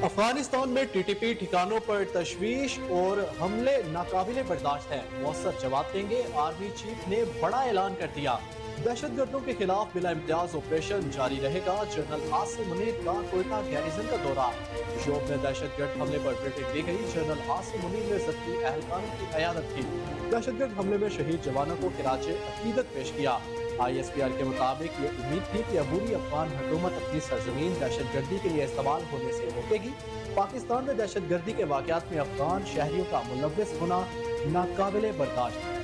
افغانستان میں T T P ٹھکانوں پر تشویش اور حملے ناقابل برداشت ہیں، مؤثر جواب دیں گے۔ آرمی چیف نے بڑا اعلان کر دیا، دہشت گردوں کے خلاف بلا امتیاز آپریشن جاری رہے گا۔ جنرل عاصم منیر کا کوئٹہ گیریزن کا دورہ، شوب میں دہشت گرد حملے پر بریفنگ دی گئی۔ جنرل عاصم منیر نے زخمی اہلکاروں کی عیادت کی، دہشت گرد حملے میں شہید جوانوں کو خراج عقیدت پیش کیا۔ آئی ایس پی آر کے مطابق یہ امید تھی کہ عبوری افغان حکومت اپنی سرزمین دہشت گردی کے لیے استعمال ہونے سے روکے گی۔ پاکستان میں دہشت گردی کے واقعات میں افغان شہریوں کا ملوث ہونا ناقابل برداشت ہے۔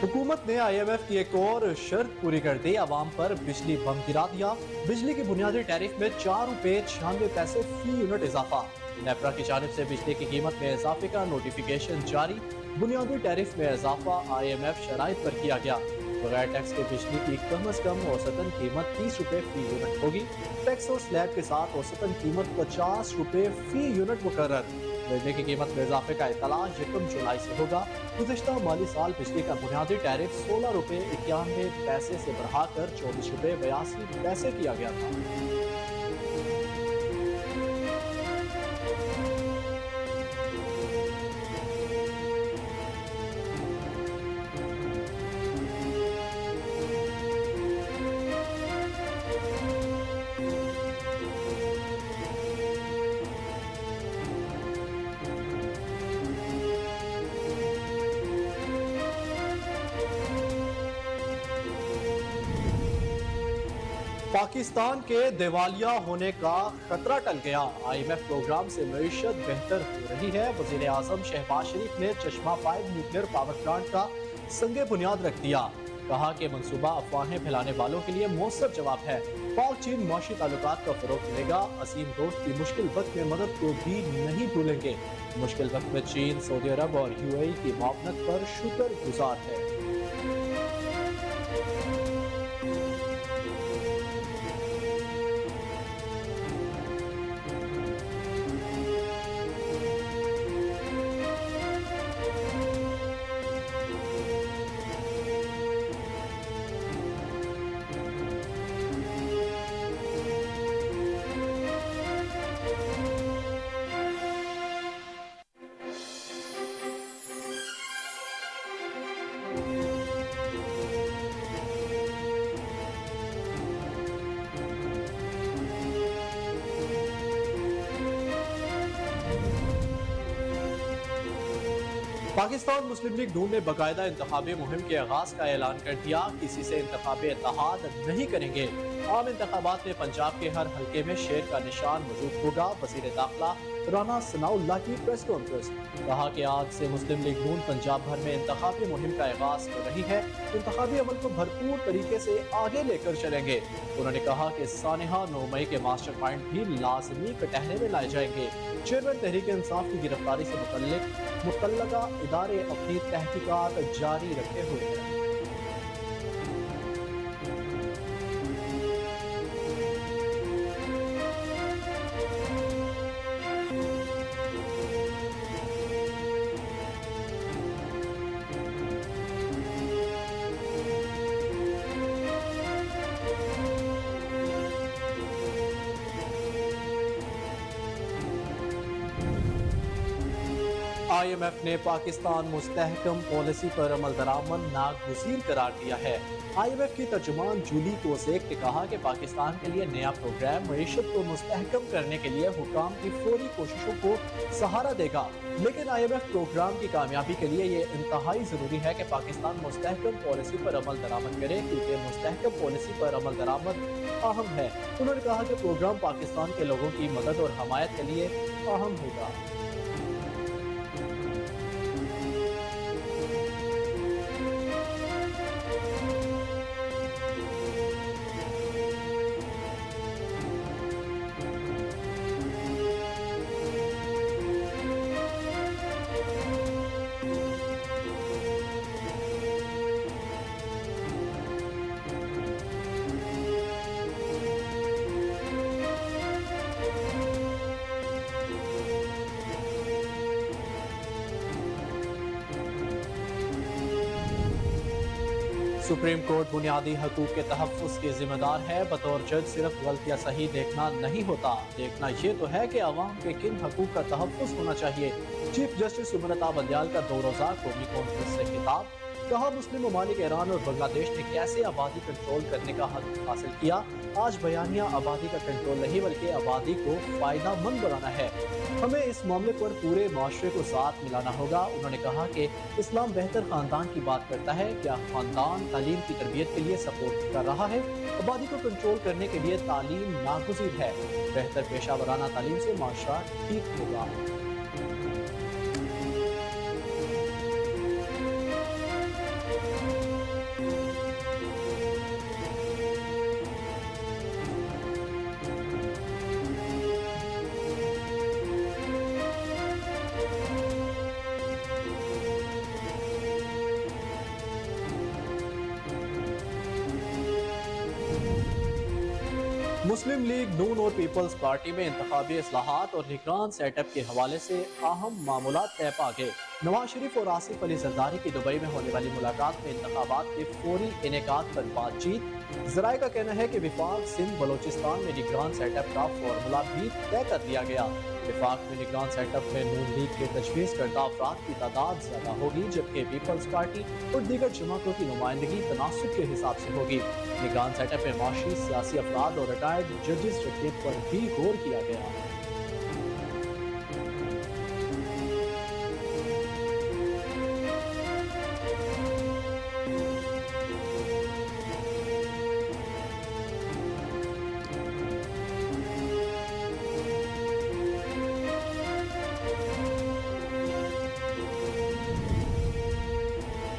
حکومت نے آئی ایم ایف کی ایک اور شرط پوری کر دی، عوام پر بجلی بم گرا دیا۔ بجلی کی بنیادی ٹیرف میں 4 روپے 96 پیسے فی یونٹ اضافہ۔ نیپرا کی جانب سے بجلی کی قیمت میں اضافے کا نوٹیفیکیشن جاری، بنیادی ٹیرف میں اضافہ آئی ایم ایف شرائط پر کیا گیا۔ بغیر ٹیکس کے بجلی کی کم از کم اوسطاً قیمت 30 روپے فی یونٹ ہوگی، ٹیکس اور سلیب کے ساتھ اوسطاً قیمت 50 روپے فی یونٹ مقرر۔ بجلی کی قیمت میں اضافے کا اطلاع 1 جولائی سے ہوگا۔ گزشتہ مالی سال بجلی کا بنیادی ٹیرف 16 روپے 91 پیسے سے بڑھا کر 24 روپے 82 پیسے کیا گیا تھا۔ پاکستان کے دیوالیہ ہونے کا خطرہ ٹل گیا، آئی ایم ایف پروگرام سے معیشت بہتر ہو رہی ہے۔ وزیر اعظم شہباز شریف نے چشمہ 5 نیوکلیئر پاور پلانٹ کا سنگ بنیاد رکھ دیا، کہا کہ منصوبہ افواہیں پھیلانے والوں کے لیے مؤثر جواب ہے۔ پاک چین معاشی تعلقات کا فروغ ملے گا، عظیم دوست کی مشکل وقت میں مدد کو بھی نہیں بھولیں گے۔ مشکل وقت میں چین، سعودی عرب اور یو اے ای کی معاونت پر شکر گزار ہے۔ پاکستان مسلم لیگ نون نے باقاعدہ انتخابی مہم کے آغاز کا اعلان کر دیا، کسی سے انتخابی اتحاد نہیں کریں گے۔ عام انتخابات میں پنجاب کے ہر حلقے میں شیر کا نشان موجود ہوگا۔ وزیر داخلہ رانا ثناء اللہ کی پریس کانفرنس، کہا کہ آج سے مسلم لیگ نون پنجاب بھر میں انتخابی مہم کا آغاز کر رہی ہے، انتخابی عمل کو بھرپور طریقے سے آگے لے کر چلیں گے۔ انہوں نے کہا کہ سانحہ 9 مئی کے ماسٹر مائنڈ بھی لازمی کٹہرے میں لائے جائیں گے۔ چیئرمین تحریک انصاف کی گرفتاری سے متعلقہ ادارے اپنی تحقیقات جاری رکھے ہوئے ہیں۔ آئی ایم ایف نے پاکستان مستحکم پالیسی پر عمل درآمد ناگزیر قرار دیا ہے۔ آئی ایم ایف کی ترجمان جولی کوزیک نے کہا کہ پاکستان کے لیے نیا پروگرام معیشت کو مستحکم کرنے کے لیے حکام کی فوری کوششوں کو سہارا دے گا، لیکن آئی ایم ایف پروگرام کی کامیابی کے لیے یہ انتہائی ضروری ہے کہ پاکستان مستحکم پالیسی پر عمل درآمد کرے، کیونکہ مستحکم پالیسی پر عمل درآمد اہم ہے۔ انہوں نے کہا کہ پروگرام پاکستان کے لوگوں کی مدد اور حمایت کے لیے اہم ہوگا۔ सुप्रीम कोर्ट बुनियादी हकूक के तहफ़्फ़ुज़ की जिम्मेदार है। बतौर जज सिर्फ गलतियाँ सही देखना नहीं होता, देखना ये तो है कि अवाम के किन हकूक का तहफ़्फ़ुज़ होना चाहिए। चीफ जस्टिस सुब्रता बंदयाल का 2 रोज़ा कौमी कॉन्फ्रेंस से खिताब। कहा, मुस्लिम ममालिक ईरान और बांग्लादेश ने कैसे आबादी कंट्रोल करने का हक हासिल किया। आज बयानिया आबादी का कंट्रोल नहीं बल्कि आबादी को फ़ायदा मंद बनाना है। हमें इस मामले पर पूरे माशरे को साथ मिलाना होगा। उन्होंने कहा कि इस्लाम बेहतर ख़ानदान की बात करता है, क्या ख़ानदान तालीम की तरबियत के लिए सपोर्ट कर रहा है। आबादी को कंट्रोल करने के लिए तालीम नागुज़ीर है। बेहतर पेशा वराना तालीम से माशरा ठीक होगा। मुस्लिम लीग नून और पीपल्स पार्टी में इंतखाबी इस्लाहात और निगरान सेटअप के हवाले से अहम मामूलात तय पा गए। नवाज शरीफ और आसिफ अली जरदारी की दुबई में होने वाली मुलाकात में इंतखाबात के फौरी इनेकाद पर बातचीत। जराये का कहना है कि विफाक सिंध बलोचिस्तान में निगरान सेटअप का फॉर्मूला भी तय कर दिया गया। विफाक में निगरान सेटअप में नून लीग के तजवीज़ करदा अफराद की तादाद ज्यादा होगी, जबकि पीपल्स पार्टी और दीगर जमातों की नुमाइंदगी तनासुब के हिसाब से होगी। निगरान सेटअप में माशी सियासी अफराद और रिटायर्ड जजेस रखने पर भी गौर किया गया।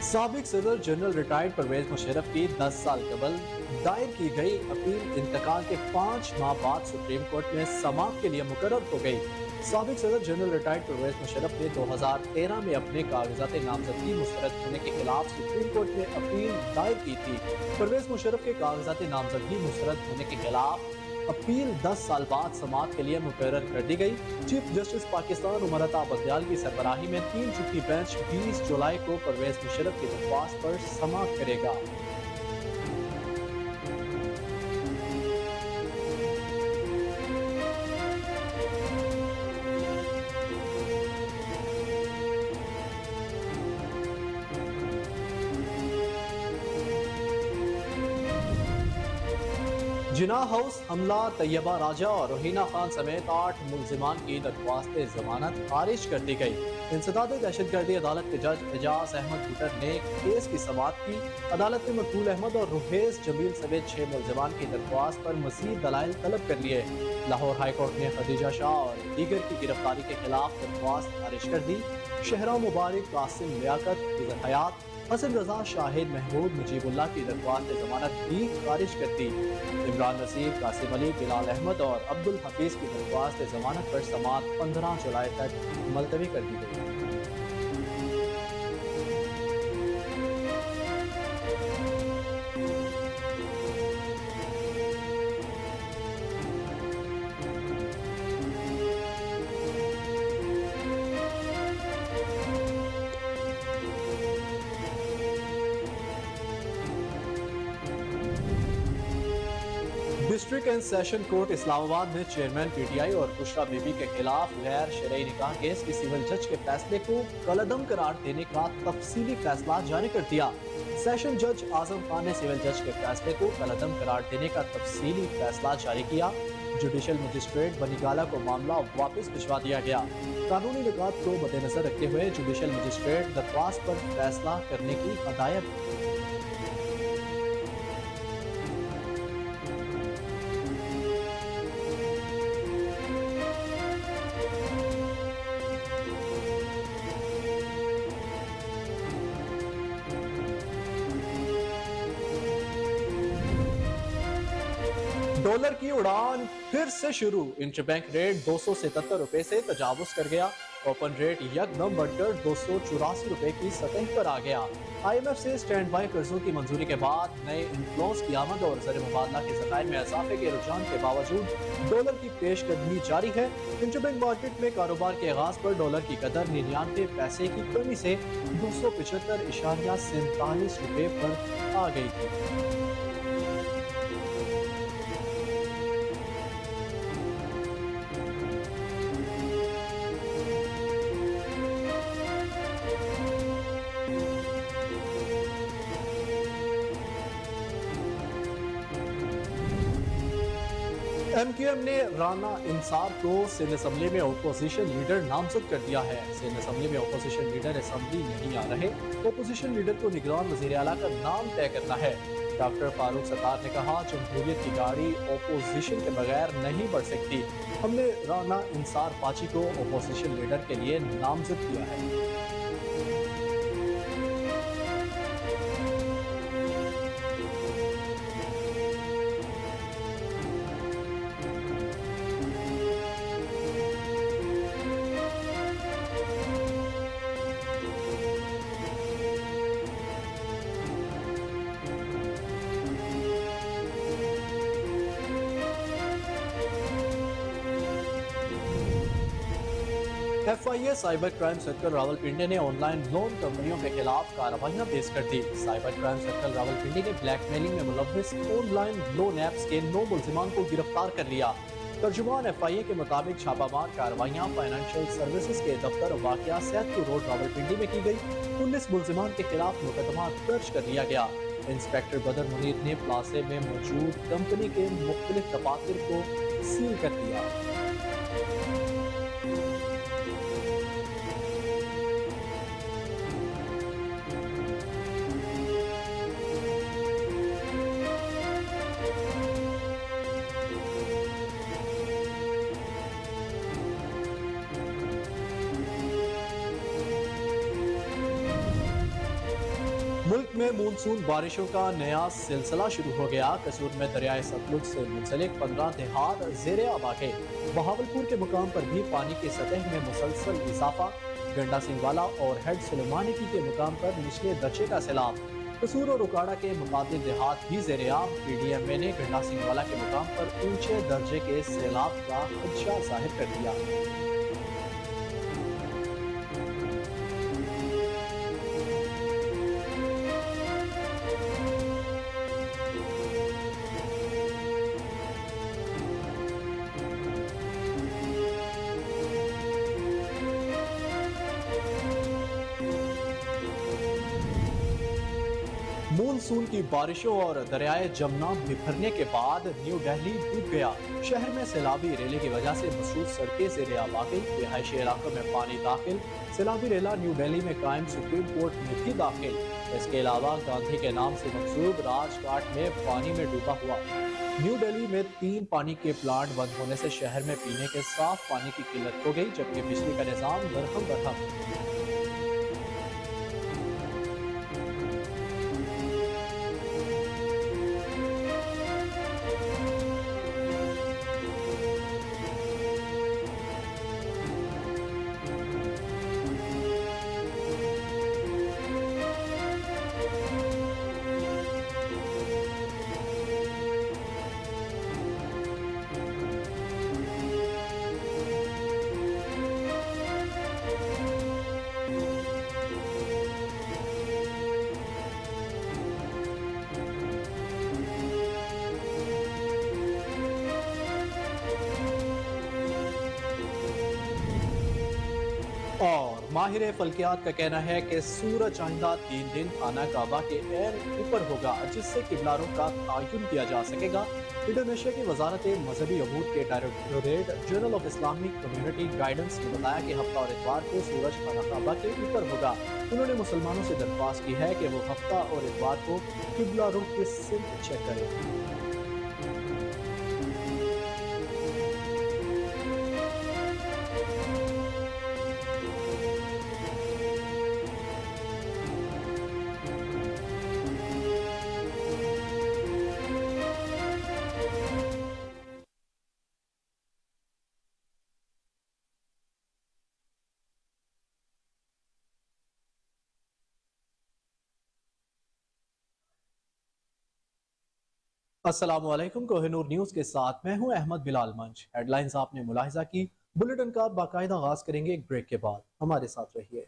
साबिक सदर जनरल रिटायर्ड परवेज मुशर्रफ की 10 साल कबल दायर की गई अपील इंतकाल के 5 माह बाद सुप्रीम कोर्ट में समाअत के लिए मुकर्रर हो गई। साबिक सदर जनरल रिटायर्ड परवेज मुशर्रफ ने 2013 में अपने कागजात नामजदगी मुस्तरद होने के खिलाफ सुप्रीम कोर्ट में अपील दायर की थी। परवेज मुशर्रफ के कागजात नामजदगी मुस्तरद होने के खिलाफ अपील 10 साल बाद समाअत के लिए मुकर्रर कर दी गई। चीफ जस्टिस पाकिस्तान उमरता बंदयाल की सरबराही में 3 जुटी बेंच 20 जुलाई को परवेज मुशर्रफ की दरख्वास्त पर समाअत करेगा। जिनाह हाउस हमला, तैयबा राजा और रोहिना खान समेत 8 मुल्जिमान की दरख्वास्त जमानत खारिज कर दी गई। इंसदाद दहशतगर्दी अदालत के जज एजाज अहमद बुटर ने केस की समाअत की। अदालत ने मकबूल अहमद और रुहेज जमील समेत 6 मुल्जिमान की दरख्वास्त पर मज़ीद दलाइल तलब कर लिए। लाहौर हाई कोर्ट ने खदीजा शाह और दीगर की गिरफ्तारी के खिलाफ दरख्वास्त खारिज कर दी। शहरा मुबारक, कासिम लियाकत, इज़्ज़त हयात, हसन रजा, शाहिद महमूद, मुजीबुल्लाह की दरख्वास्त जमानत भी खारिज कर दी। इमरान नसीर, कासिम अली, बिलाल अहमद और अब्दुल हफीज की दरख्वास्त जमानत पर समाअत 15 जुलाई तक मुलतवी कर दी गई। District and session court Islamabad ने चेयरमैन पीटीआई और बुशरा बीबी के खिलाफ गैर शरई निकाह केस के सिविल जज के फैसले को कलअदम करार देने का तफसीली फैसला जारी कर दिया। सेशन जज आजम खान ने सिविल जज के फैसले को कलअदम करार देने का तफसीली फैसला जारी किया। जुडिशल मजिस्ट्रेट बनीगाला को मामला वापस भिजवा दिया गया। कानूनी निकात को मद्देनजर रखते हुए जुडिशल मजिस्ट्रेट दरख्वास्त पर फैसला करने की हदायत। डॉलर की उड़ान फिर से शुरू। इंटरबैंक रेट 277 रुपए से तजावुज कर गया। ओपन रेट यकदम बढ़कर 284 रुपए की सतह पर आ गया। IMF से स्टैंड बाई कर्जों की मंजूरी के बाद नए इनफ्लोज की आमद और ज़र मुबादला के ज़खायर में इजाफे के रुझान के बावजूद डॉलर की पेशकदमी जारी है। इंटरबैंक मार्केट में कारोबार के आगाज पर डॉलर की कदर 99 पैसे की कमी से 275.47 रुपए पर आ गई थी। MQM ने राना इंसार को सिंध असम्बली में अपोजिशन लीडर नामजद कर दिया है। सिंध असम्बली में अपोजिशन लीडर असम्बली नहीं आ रहे, अपोजिशन लीडर को निगरान वज़ीर आला का नाम तय करना है। डॉक्टर फारूक सत्तार ने कहा, जमहूरियत की गाड़ी अपोजिशन के बगैर नहीं बढ़ सकती। हमने राना इंसार पाची को अपोजिशन लीडर के लिए नामजद किया है। FIA cyber crime circle Rawalpindi ने ऑनलाइन लोन कंपनियों के खिलाफ कार्रवाइयां तेज कर दी। साइबर क्राइम सर्कल रावलपिंडी ने ब्लैकमेलिंग में मुलव्विस ऑनलाइन लोन ऐप्स के 9 मुल्जिमान को गिरफ्तार कर लिया। तर्जुमान FIA के मुताबिक छापामार कार्रवाइयां फाइनेंशियल सर्विसेज के दफ्तर वाक़िया सैदपुर रोड रावलपिंडी में की गई। 19 मुल्जिमान के खिलाफ मुकदमा दर्ज कर लिया गया। इंस्पेक्टर बदर मुनीर ने प्लाजे में मौजूद कंपनी के मुख्तलिफ दफातर को सील कर दिया। मुल्क में मानसून बारिशों का नया सिलसिला शुरू हो गया। कसूर में दरियाए सतलुज से मुंसलिक 15 देहात ज़ेरे आब आ गए। बहावलपुर के मुकाम पर भी पानी की सतह में मुसलसल इजाफा। गंडा सिंहवाला और हेड सुलेमानिकी के मुकाम पर निचले दर्जे का सैलाब। कसूर और उकाड़ा के मुकाबिल देहात भी ज़ेरे आब। PDMA ने गंडा सिंहवाला के मुकाम पर ऊंचे दर्जे के सैलाब का खदशा जाहिर कर दिया। मानसून की बारिशों और दरियाए जमुना बिखरने के बाद न्यू दिल्ली डूब गया। शहर में सैलाबी रेले की वजह से मशहूर सड़कें ज़ेरे आब आ गई। रिहायशी इलाकों में पानी दाखिल। सैलाबी रेला न्यू दिल्ली में कायम सुप्रीम कोर्ट में भी दाखिल। इसके अलावा गांधी के नाम से मंसूब राजघाट में पानी में डूबा हुआ। न्यू दिल्ली में 3 पानी के प्लांट बंद होने से शहर में पीने के साफ पानी की किल्लत हो गई, जबकि बिजली का निजाम दरहम बरहम। और माहिर फल्कियात का कहना है कि सूरज आइंदा 3 दिन खाना काबा के ऐन ऊपर होगा, जिससे किबलारों का तयन किया जा सकेगा। इंडोनेशिया की वजारत मजहबी अमूर के directorate general of Islamic community guidance ने बताया कि हफ्ता और इतवार को सूरज खाना काबा के ऊपर होगा। उन्होंने मुसलमानों से दरख्वास्त की है कि वो हफ्ता और इतवार को किबला रुख की सिमत चेक करें। अस्सलाम वालेकुम। कोहिनूर न्यूज के साथ मैं हूं अहमद बिलाल मंच। हेडलाइंस आपने मुलाहिजा की, बुलेटिन का बाकायदा आगाज करेंगे एक ब्रेक के बाद। हमारे साथ रहिए।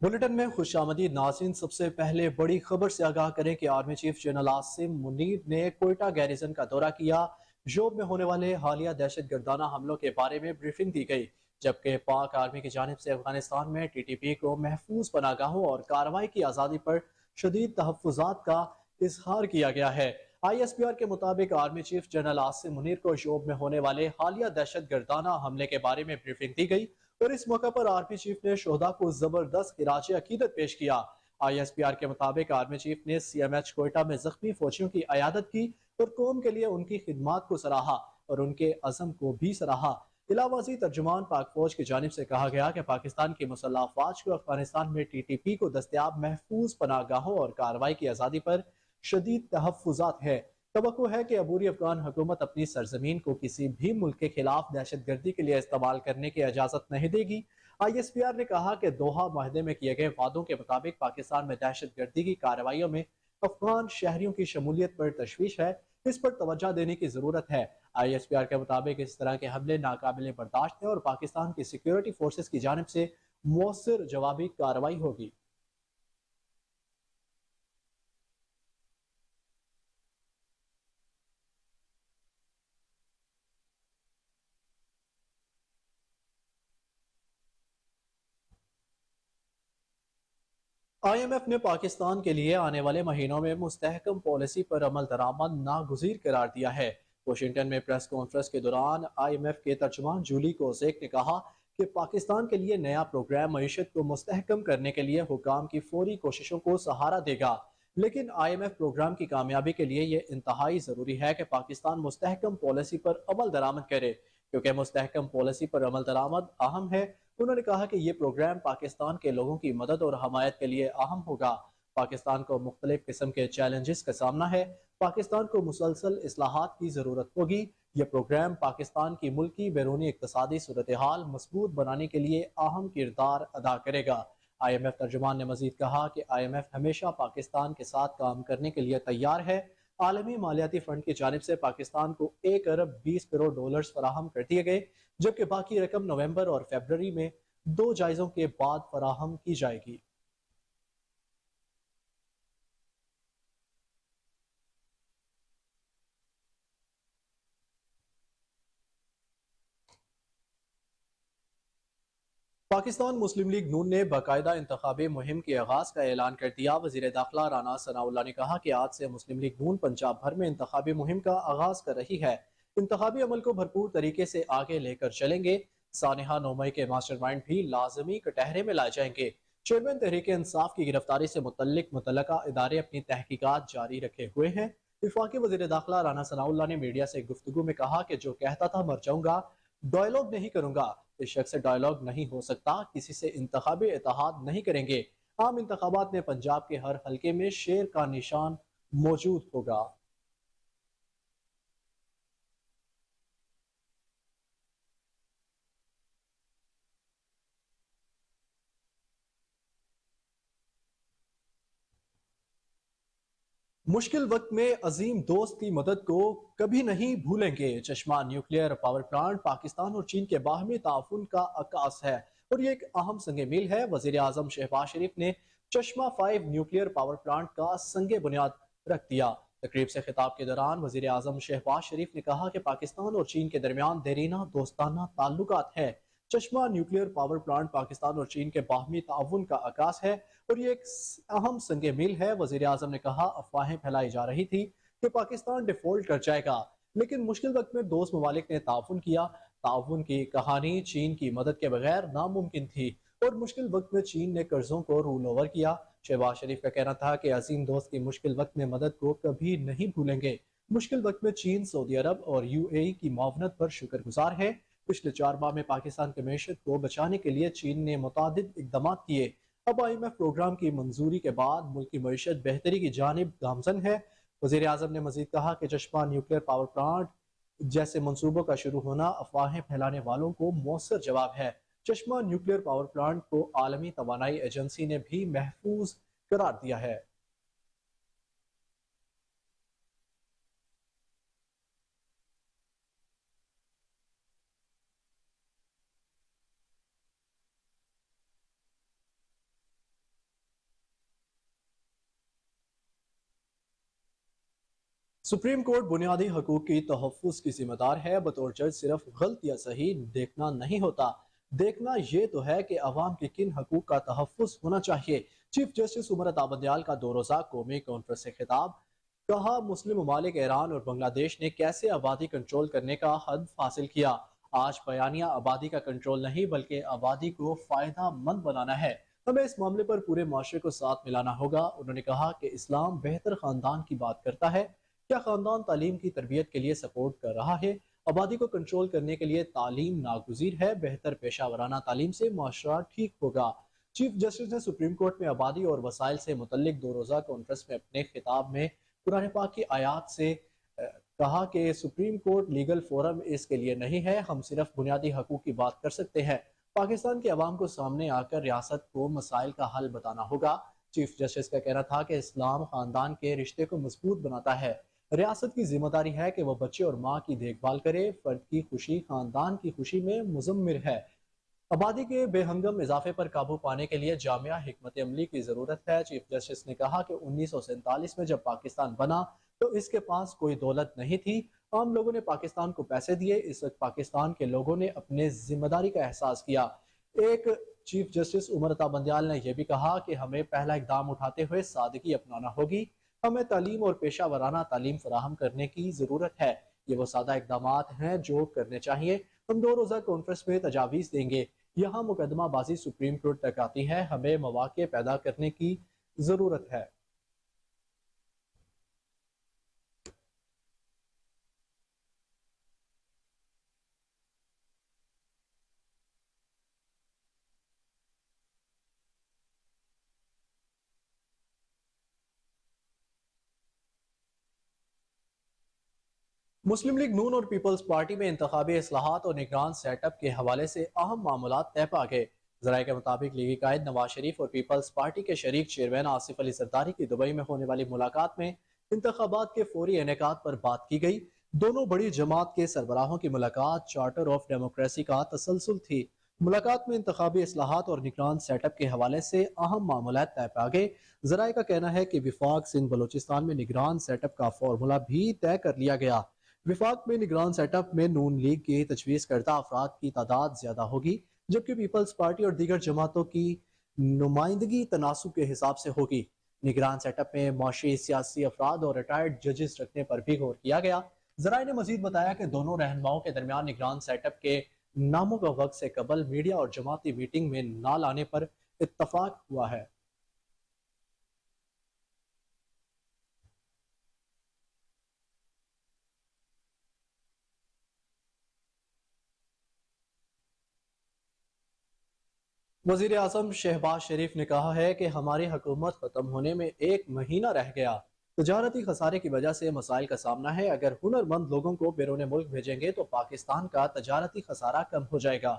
बुलेटिन में खुशामदीद नाज़रीन। सबसे पहले बड़ी खबर से आगाह करें कि army chief general Asim Munir ने कोयटा गैरिजन का दौरा किया। जोब में होने वाले हालिया दहशत गर्दाना हमलों के बारे में ब्रीफिंग दी गई, जबकि पाक आर्मी की जानिब से अफगानिस्तान में TTP को महफूज पनागाहों और कार्रवाई की आज़ादी पर शदीद तहफ़्फ़ुज़ात का इजहार किया गया है। ISPR के मुताबिक army chief general Asim Munir को जोब में होने वाले हालिया दहशत गर्दाना हमले के बारे में ब्रीफिंग दी गई और इस मौके पर आर्मी चीफ ने शोहदा को जबरदस्त खिराज अकीदत पेश किया। ISPR के मुताबिक आर्मी चीफ ने CMH कोयटा में जख्मी फौजियों की अयादत की और कौम के लिए उनकी खिदमात को सराहा और उनके अज़म को भी सराहा। इलावाजी तर्जुमान पाक फौज की जानिब से कहा गया कि पाकिस्तान की मुसल्लह अफवाज को अफगानिस्तान में TTP को दस्तयाब महफूज पनागाहों और कार्रवाई की आज़ादी पर शदीद तहफ़्फ़ुज़ात है। तवक्को है कि अबूरी अफगान हुकूमत अपनी सरजमीन को किसी भी मुल्क के खिलाफ दहशत गर्दी के लिए इस्तेमाल करने की इजाज़त नहीं देगी। ISPR ने कहा कि दोहा माहदे में किए गए वादों के मुताबिक पाकिस्तान में दहशत गर्दी की कार्रवाइयों में अफगान शहरियों की शमूलियत पर तशवीश है, इस पर तवज्जो देने की जरूरत है। ISPR के मुताबिक इस तरह के हमले नाकाबिले बर्दाश्त है और पाकिस्तान की सिक्योरिटी फोर्सेस की जानिब से मौसर जवाबी कार्रवाई होगी। IMF ने पाकिस्तान के लिए आने वाले महीनों में मुस्तहकम पॉलिसी पर अमल दरामद नागुज़ीर करार दिया है। वाशिंगटन में प्रेस कॉन्फ्रेंस के दौरान IMF के तर्जुमान जूली कोजेक ने कहा कि पाकिस्तान के लिए नया प्रोग्राम मईशत को मुस्तहकम करने के लिए हुकाम की फौरी कोशिशों को सहारा देगा, लेकिन IMF प्रोग्राम की कामयाबी के लिए यह इंतहाई ज़रूरी है कि पाकिस्तान मुस्तहकम पॉलिसी पर अमल दरामद करे, क्योंकि मुस्तहकम पॉलिसी पर अमल दरामद अहम है। उन्होंने कहा कि ये प्रोग्राम पाकिस्तान के लोगों की मदद और हमायत के लिए अहम होगा। पाकिस्तान को मुख्तलिफ किस्म के चैलेंजेस का सामना है। पाकिस्तान को मुसलसल इस्लाहात की ज़रूरत होगी। ये प्रोग्राम पाकिस्तान की मुल्की बैरूनी इक्तसादी सूरत हाल मजबूत बनाने के लिए अहम किरदार अदा करेगा। IMF तर्जुमान ने मजीद कहा कि IMF हमेशा पाकिस्तान के साथ काम करने के लिए तैयार है। आलमी मालियाती फंड की जानिब से पाकिस्तान को 1 अरब 20 करोड़ डॉलर्स फराहम कर दिए गए, जबकि बाकी रकम नवंबर और फरवरी में 2 जायजों के बाद फराहम की जाएगी। पाकिस्तान मुस्लिम लीग नून ने बाकायदा इंतखाबी मुहिम के आगाज का ऐलान कर दिया। वजीर दाखिला राना सनाउल्लाह ने कहा कि आज से मुस्लिम लीग नून पंजाब भर में इंतखाबी मुहिम का आगाज कर रही है। इंतखाबी अमल को भरपूर तरीके से आगे लेकर चलेंगे। सानिहा नोमई के मास्टर माइंड भी लाजमी कटहरे में लाए जाएंगे। चेयरमैन तहरीक इंसाफ की गिरफ्तारी से मुतल्लिका इदारे अपनी तहकीकात जारी रखे हुए हैं। विफाकी वजीर दाखिला राना सनाउल्लाह ने मीडिया से गुफ्तगू में कहा कि जो कहता था मर जाऊंगा, डायलॉग नहीं करूंगा, इस शख्स से डायलॉग नहीं हो सकता, किसी से इंतखाबी इत्तेहाद नहीं करेंगे। आम इंतखाबात में पंजाब के हर हलके में शेर का निशान मौजूद होगा। मुश्किल वक्त में अजीम दोस्त की मदद को कभी नहीं भूलेंगे। चश्मा न्यूक्लियर पावर प्लांट पाकिस्तान और चीन के बाहमी ताउन का अक्कास है और ये एक अहम संग मील है। वजीर आजम शहबाज शरीफ ने चश्मा 5 न्यूक्लियर पावर प्लांट का संग बुनियाद रख दिया। तकरीब से खिताब के दौरान वजीर आजम शहबाज शरीफ ने कहा कि पाकिस्तान और चीन के दरमियान देरीना दोस्ताना ताल्लुकात है। चश्मा न्यूक्लियर पावर प्लांट पाकिस्तान और चीन के बाहमी ताउन का आकाश है और ये एक अहम संग मील है। वजीर आजम ने कहा, अफवाहें फैलाई जा रही थी कि पाकिस्तान डिफॉल्ट कर जाएगा, लेकिन मुश्किल वक्त में दोस्त ममालिक ने ताउन किया। ताउन की कहानी चीन की मदद के बगैर नामुमकिन थी और मुश्किल वक्त में चीन ने कर्जों को रूल ओवर किया। शहबाज शरीफ का कहना था कि अजीम दोस्त की मुश्किल वक्त में मदद को कभी नहीं भूलेंगे। मुश्किल वक्त में चीन, सऊदी अरब और UAE की मुआवनत पर शुक्रगुजार है। पिछले 4 माह में पाकिस्तान की मैशत को बचाने के लिए चीन ने मुतादिद इकदाम किए। अब IMF प्रोग्राम की मंजूरी के बाद मुल्क की मैशत बेहतरी की जानिब गामजन है। वज़ीर आज़म ने मजीद कहा कि चश्मा न्यूक्लियर पावर प्लांट जैसे मंसूबों का शुरू होना अफवाहें फैलाने वालों को मौसर जवाब है। चश्मा न्यूक्लियर पावर प्लांट को आलमी तवानाई एजेंसी ने भी महफूज करार दिया है। सुप्रीम कोर्ट बुनियादी हकूक की तहफ़्फ़ुज़ की जिम्मेदार है। बतौर जज सिर्फ गलत या सही देखना नहीं होता, देखना ये तो है कि अवाम के किन हकूक का तहफ़्फ़ुज़ होना चाहिए। चीफ जस्टिस उमर अता बंदियाल का 2 रोज़ा कौमी कॉन्फ्रेंस से खिताब। कहा, मुस्लिम ममालिक ईरान और बांग्लादेश ने कैसे आबादी कंट्रोल करने का हदफ हासिल किया। आज बयानिया आबादी का कंट्रोल नहीं बल्कि आबादी को फ़ायदा मंद बनाना है। हमें इस मामले पर पूरे माशरे को साथ मिलाना होगा। उन्होंने कहा कि इस्लाम बेहतर ख़ानदान की बात करता है। क्या खानदान तालीम की तरबियत के लिए सपोर्ट कर रहा है? आबादी को कंट्रोल करने के लिए तालीम नागुज़ीर है। बेहतर पेशा वराना तालीम से माशरा ठीक होगा। चीफ जस्टिस ने सुप्रीम कोर्ट में आबादी और वसाइल से मुतल्लिक 2 रोज़ा कॉन्फ्रेंस में अपने खिताब में कुरान पाक की आयात से कहा कि सुप्रीम कोर्ट लीगल फोरम इसके लिए नहीं है। हम सिर्फ बुनियादी हकूक की बात कर सकते हैं। पाकिस्तान के अवाम को सामने आकर रियासत को मसाइल का हल बताना होगा। चीफ जस्टिस का कहना था कि इस्लाम खानदान के रिश्ते को मजबूत बनाता है। रियासत की जिम्मेदारी है कि वह बच्चे और माँ की देखभाल करे। फर्द की खुशी खानदान की खुशी में मुजम्मिर है। आबादी के बेहंगम इजाफे पर काबू पाने के लिए जामिया हिकमत अमली की जरूरत है। चीफ जस्टिस ने कहा कि 1947 में जब पाकिस्तान बना तो इसके पास कोई दौलत नहीं थी। आम लोगों ने पाकिस्तान को पैसे दिए। इस वक्त पाकिस्तान के लोगों ने अपने जिम्मेदारी का एहसास किया। एक चीफ जस्टिस उमर अता बंदियाल ने यह भी कहा कि हमें पहला इकदाम उठाते हुए सादगी अपनाना होगी। हमें तालीम और पेशा वराना तालीम फराहम करने की जरूरत है। ये वो सादा इकदाम हैं जो करने चाहिए। हम 2 रोज़ा कॉन्फ्रेंस में तजावीज़ देंगे। यहाँ मुकदमाबाजी सुप्रीम कोर्ट तक आती है। हमें मौके पैदा करने की जरूरत है। मुस्लिम लीग नून और पीपल्स पार्टी में इंतखाबी इस्लाहात और निगरान सेटअप के हवाले से अहम मामलात तय पा गए। जराये के मुताबिक लीगी कायद नवाज शरीफ और पीपल्स पार्टी के शरीक चेयरमैन आसिफ अली जरदारी की दुबई में होने वाली मुलाकात में इंतखाबात के फौरी इनेकाद पर बात की गई। दोनों बड़ी जमात के सरबराहों की मुलाकात चार्टर ऑफ डेमोक्रेसी का तसलसल थी। मुलाकात में इंतखाबी इस्लाहात और निगरान सेटअप के हवाले से अहम मामलात तय पा गए। जराये का कहना है कि विफाक सिंध बलोचिस्तान में निगरान सेटअप का फॉर्मूला भी तय कर लिया गया। विफाक में निगरान सेटअप में नून लीग की तजवीज़ करता अफराद की तादाद ज्यादा होगी, जबकि पीपल्स पार्टी और दीगर जमातों की नुमाइंदगी तनासुब के हिसाब से होगी। निगरान सेटअप में माशी सियासी अफराद और रिटायर्ड जजेस रखने पर भी गौर किया गया। जराये ने मजीद बताया कि दोनों रहनुमाओं के दरमियान निगरान सेटअप के नामों का वक्त से कबल मीडिया और जमाती मीटिंग में ना लाने पर इत्तफाक हुआ है। वजीर आजम शहबाज शरीफ ने कहा है कि हमारी हुकूमत खत्म होने में 1 महीना रह गया। तजारती खसारे की वजह से मसाइल का सामना है। अगर हुनरमंद लोगों को बैरून मुल्क भेजेंगे तो पाकिस्तान का तजारती खसारा कम हो जाएगा।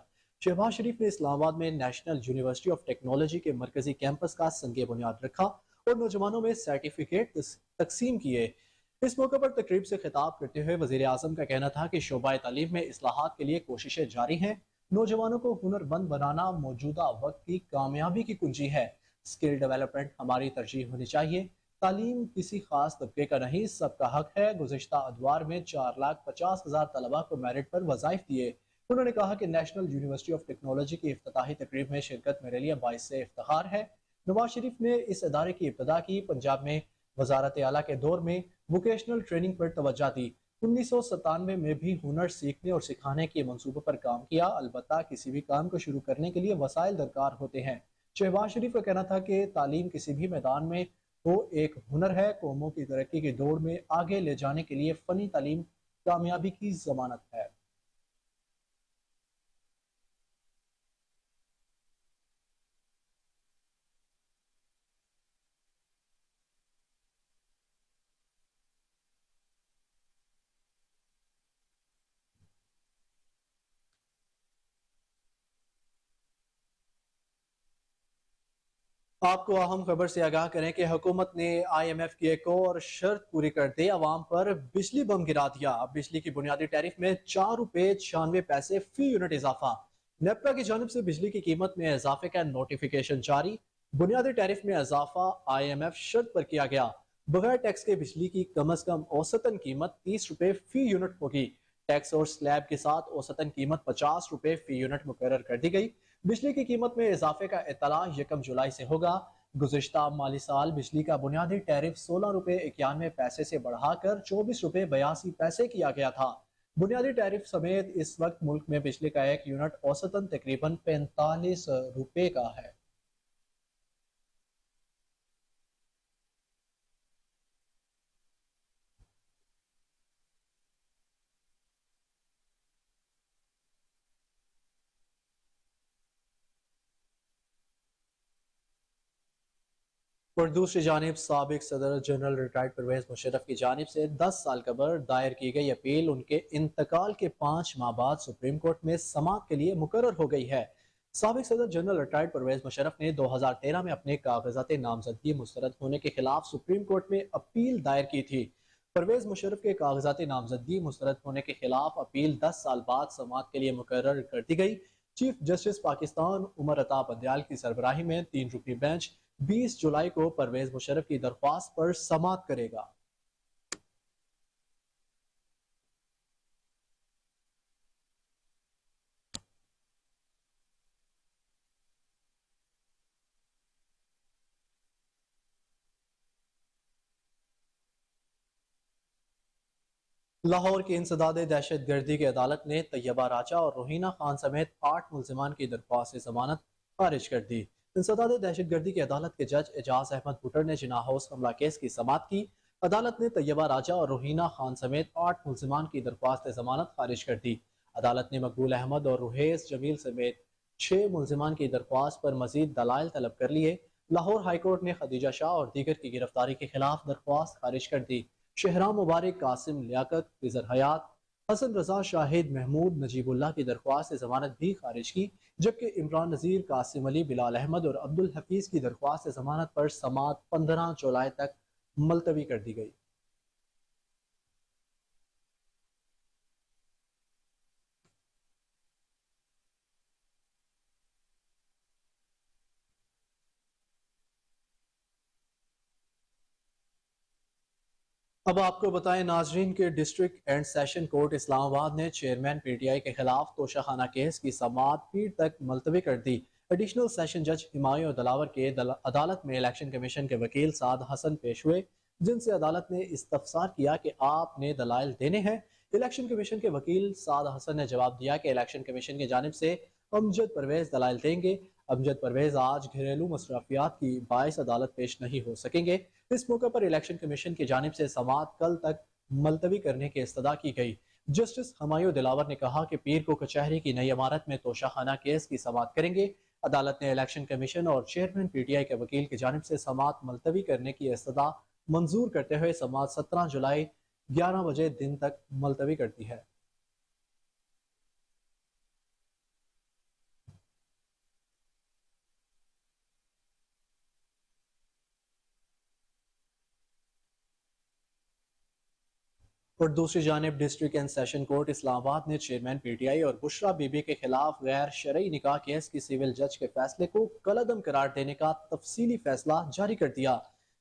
शहबाज शरीफ ने इस्लामाबाद में नेशनल यूनिवर्सिटी ऑफ टेक्नोलॉजी के मरकजी कैंपस का संगे बुनियाद रखा और नौजवानों में सर्टिफिकेट तकसीम किए। इस मौके पर तकरीब से खिताब करते हुए वजीर आजम का कहना था कि शोबा तालीम में इस्लाहात के लिए कोशिशें जारी हैं। नौजवानों को हुनरमंद बनाना मौजूदा वक्त की कामयाबी की कुंजी है। स्किल डेवलपमेंट हमारी तरजीह होनी चाहिए। तालीम किसी खास तबके का नहीं, सबका हक है। गुज़िश्ता अदवार में 4,50,000 तलबा को मेरिट पर वज़ाइफ दिए। उन्होंने कहा कि नेशनल यूनिवर्सिटी ऑफ टेक्नोलॉजी की इफ्तिताही तकरीब में शिरकत मेरे लिए बाइस से इफ्तिखार है। नवाज शरीफ ने इस अदारे की इब्तदा की। पंजाब में वजारत आला के दौर में वोकेशनल ट्रेनिंग पर तवज्जो दी। 1997 में भी हुनर सीखने और सिखाने के मंसूबों पर काम किया। अलबत्ता किसी भी काम को शुरू करने के लिए वसाइल दरकार होते हैं। शहबाज शरीफ का कहना था कि तालीम किसी भी मैदान में वो एक हुनर है। कौमों की तरक्की की दौड़ में आगे ले जाने के लिए फनी तालीम कामयाबी की जमानत है। आपको अहम खबर से आगाह करें कि हुकूमत ने IMF की एक और शर्त पूरी कर दी, आवाम पर बिजली बम गिरा दिया। अब बिजली की बुनियादी टैरिफ में 4 रुपए 96 पैसे फी यूनिट इजाफा। नेपरा की जानिब से बिजली की कीमत में इजाफे का नोटिफिकेशन जारी। बुनियादी टैरिफ में इजाफा IMF शर्त पर किया गया। बगैर टैक्स के बिजली की कम अज कम औसतन कीमत 30 रुपए फी यूनिट होगी। टैक्स और स्लैब के साथ औसतन कीमत 50 रुपए फी यूनिट मुकर्रर कर दी गई। बिजली की कीमत में इजाफे का इत्तला 1 जुलाई से होगा। गुज़िश्ता माली साल बिजली का बुनियादी टैरिफ 16 रुपए 91 पैसे से बढ़ाकर 24 रुपए 82 पैसे किया गया था। बुनियादी टैरिफ समेत इस वक्त मुल्क में बिजली का एक यूनिट औसतन तकरीबन 45 रुपए का है। और दूसरी जानिब साबिक सदर जनरल रिटायर्ड परवेज मुशर्रफ की जानिब से 10 साल कबल दायर की गई अपील उनके इंतकाल के 5 माह बाद सुप्रीम कोर्ट में समाअत के लिए मुकर्रर हो गई है। साबिक सदर जनरल रिटायर्ड परवेज मुशर्रफ ने 2013 में अपने कागजात नामजदगी मुस्तरद होने के खिलाफ सुप्रीम कोर्ट में अपील दायर की थी। परवेज मुशर्रफ के कागजात नामजदगी मुस्तरद होने के खिलाफ अपील 10 साल बाद समाअत के लिए मुकर्रर कर दी गई। चीफ जस्टिस पाकिस्तान उमर अता बंदयाल की सरबराही में 3 रुकनी बेंच 20 जुलाई को परवेज मुशर्रफ की दरख्वास्त पर समाअत करेगा। लाहौर की इंसदाद दहशत गर्दी की अदालत ने तैयबा राजा और रोहिना खान समेत 8 मुल्जिमान की दरख्वास्त जमानत खारिज कर दी। इंसदाद दहशत गर्दी की अदालत के जज एजाज अहमद भुट्टर ने जिना हाउस हमला केस की समाअत की। अदालत ने तैयबा राजा और रोहिना खान समेत 8 मुल्जिमान की दरख्वास्त जमानत खारिज कर दी। अदालत ने मकबूल अहमद और रुहेस जमील समेत 6 मुल्जिमान की दरख्वास्त पर मजीद दलाइल तलब कर लिए। लाहौर हाईकोर्ट ने खदीजा शाह और दीगर की गिरफ्तारी के खिलाफ दरख्वास्त खारिज कर दी। शहराम मुबारक, कासिम लियाकत, फिजर हयात, हसन रजा, शाहिद महमूद, नजीबुल्लाह की दरख्वास्त जमानत भी खारिज की। जबकि इमरान नजीर, कासिम अली, बिलाल अहमद और अब्दुल हफीज की दरख्वास्त जमानत पर समात 15 जुलाई तक मुलतवी कर दी गई। अब आपको बताएं नाजरीन के district and session court Islamabad ने चेयरमैन PTI के खिलाफ तोशाखाना केस की समाअत पीर तक मुलतवी कर दी। एडिशनल सेशन जज हिमायू दलावर के अदालत में इलेक्शन कमीशन के वकील साद हसन पेश हुए, जिनसे अदालत ने इस्तफसार किया कि आपने दलाइल देने हैं। इलेक्शन कमीशन के वकील साद हसन ने जवाब दिया कि इलेक्शन कमीशन की जानिब से अमजद परवेज दलाइल देंगे। अमजद परवेज आज घरेलू मसरफियात की बाइस अदालत पेश नहीं हो सकेंगे। इस मौके पर इलेक्शन कमीशन की जानिब से समाअत कल तक मुलतवी करने की इस्तदा की गई। जस्टिस हमायूं दिलावर ने कहा कि पीर को कचहरी की नई इमारत में तोशाखाना केस की समाअत करेंगे। अदालत ने इलेक्शन कमीशन और चेयरमैन PTI के वकील की जानिब से समाअत मुलतवी करने की इस्तदा मंजूर करते हुए समाअत 17 जुलाई 11 बजे दिन तक मुलतवी करती है। और दूसरी जानिब district and session court Islamabad ने चेयरमैन PTI और बुशरा बीबी के खिलाफ गैर शरई निकाह केस की सिविल जज के फैसले को कलअदम करार देने का तफसीली फैसला जारी कर दिया।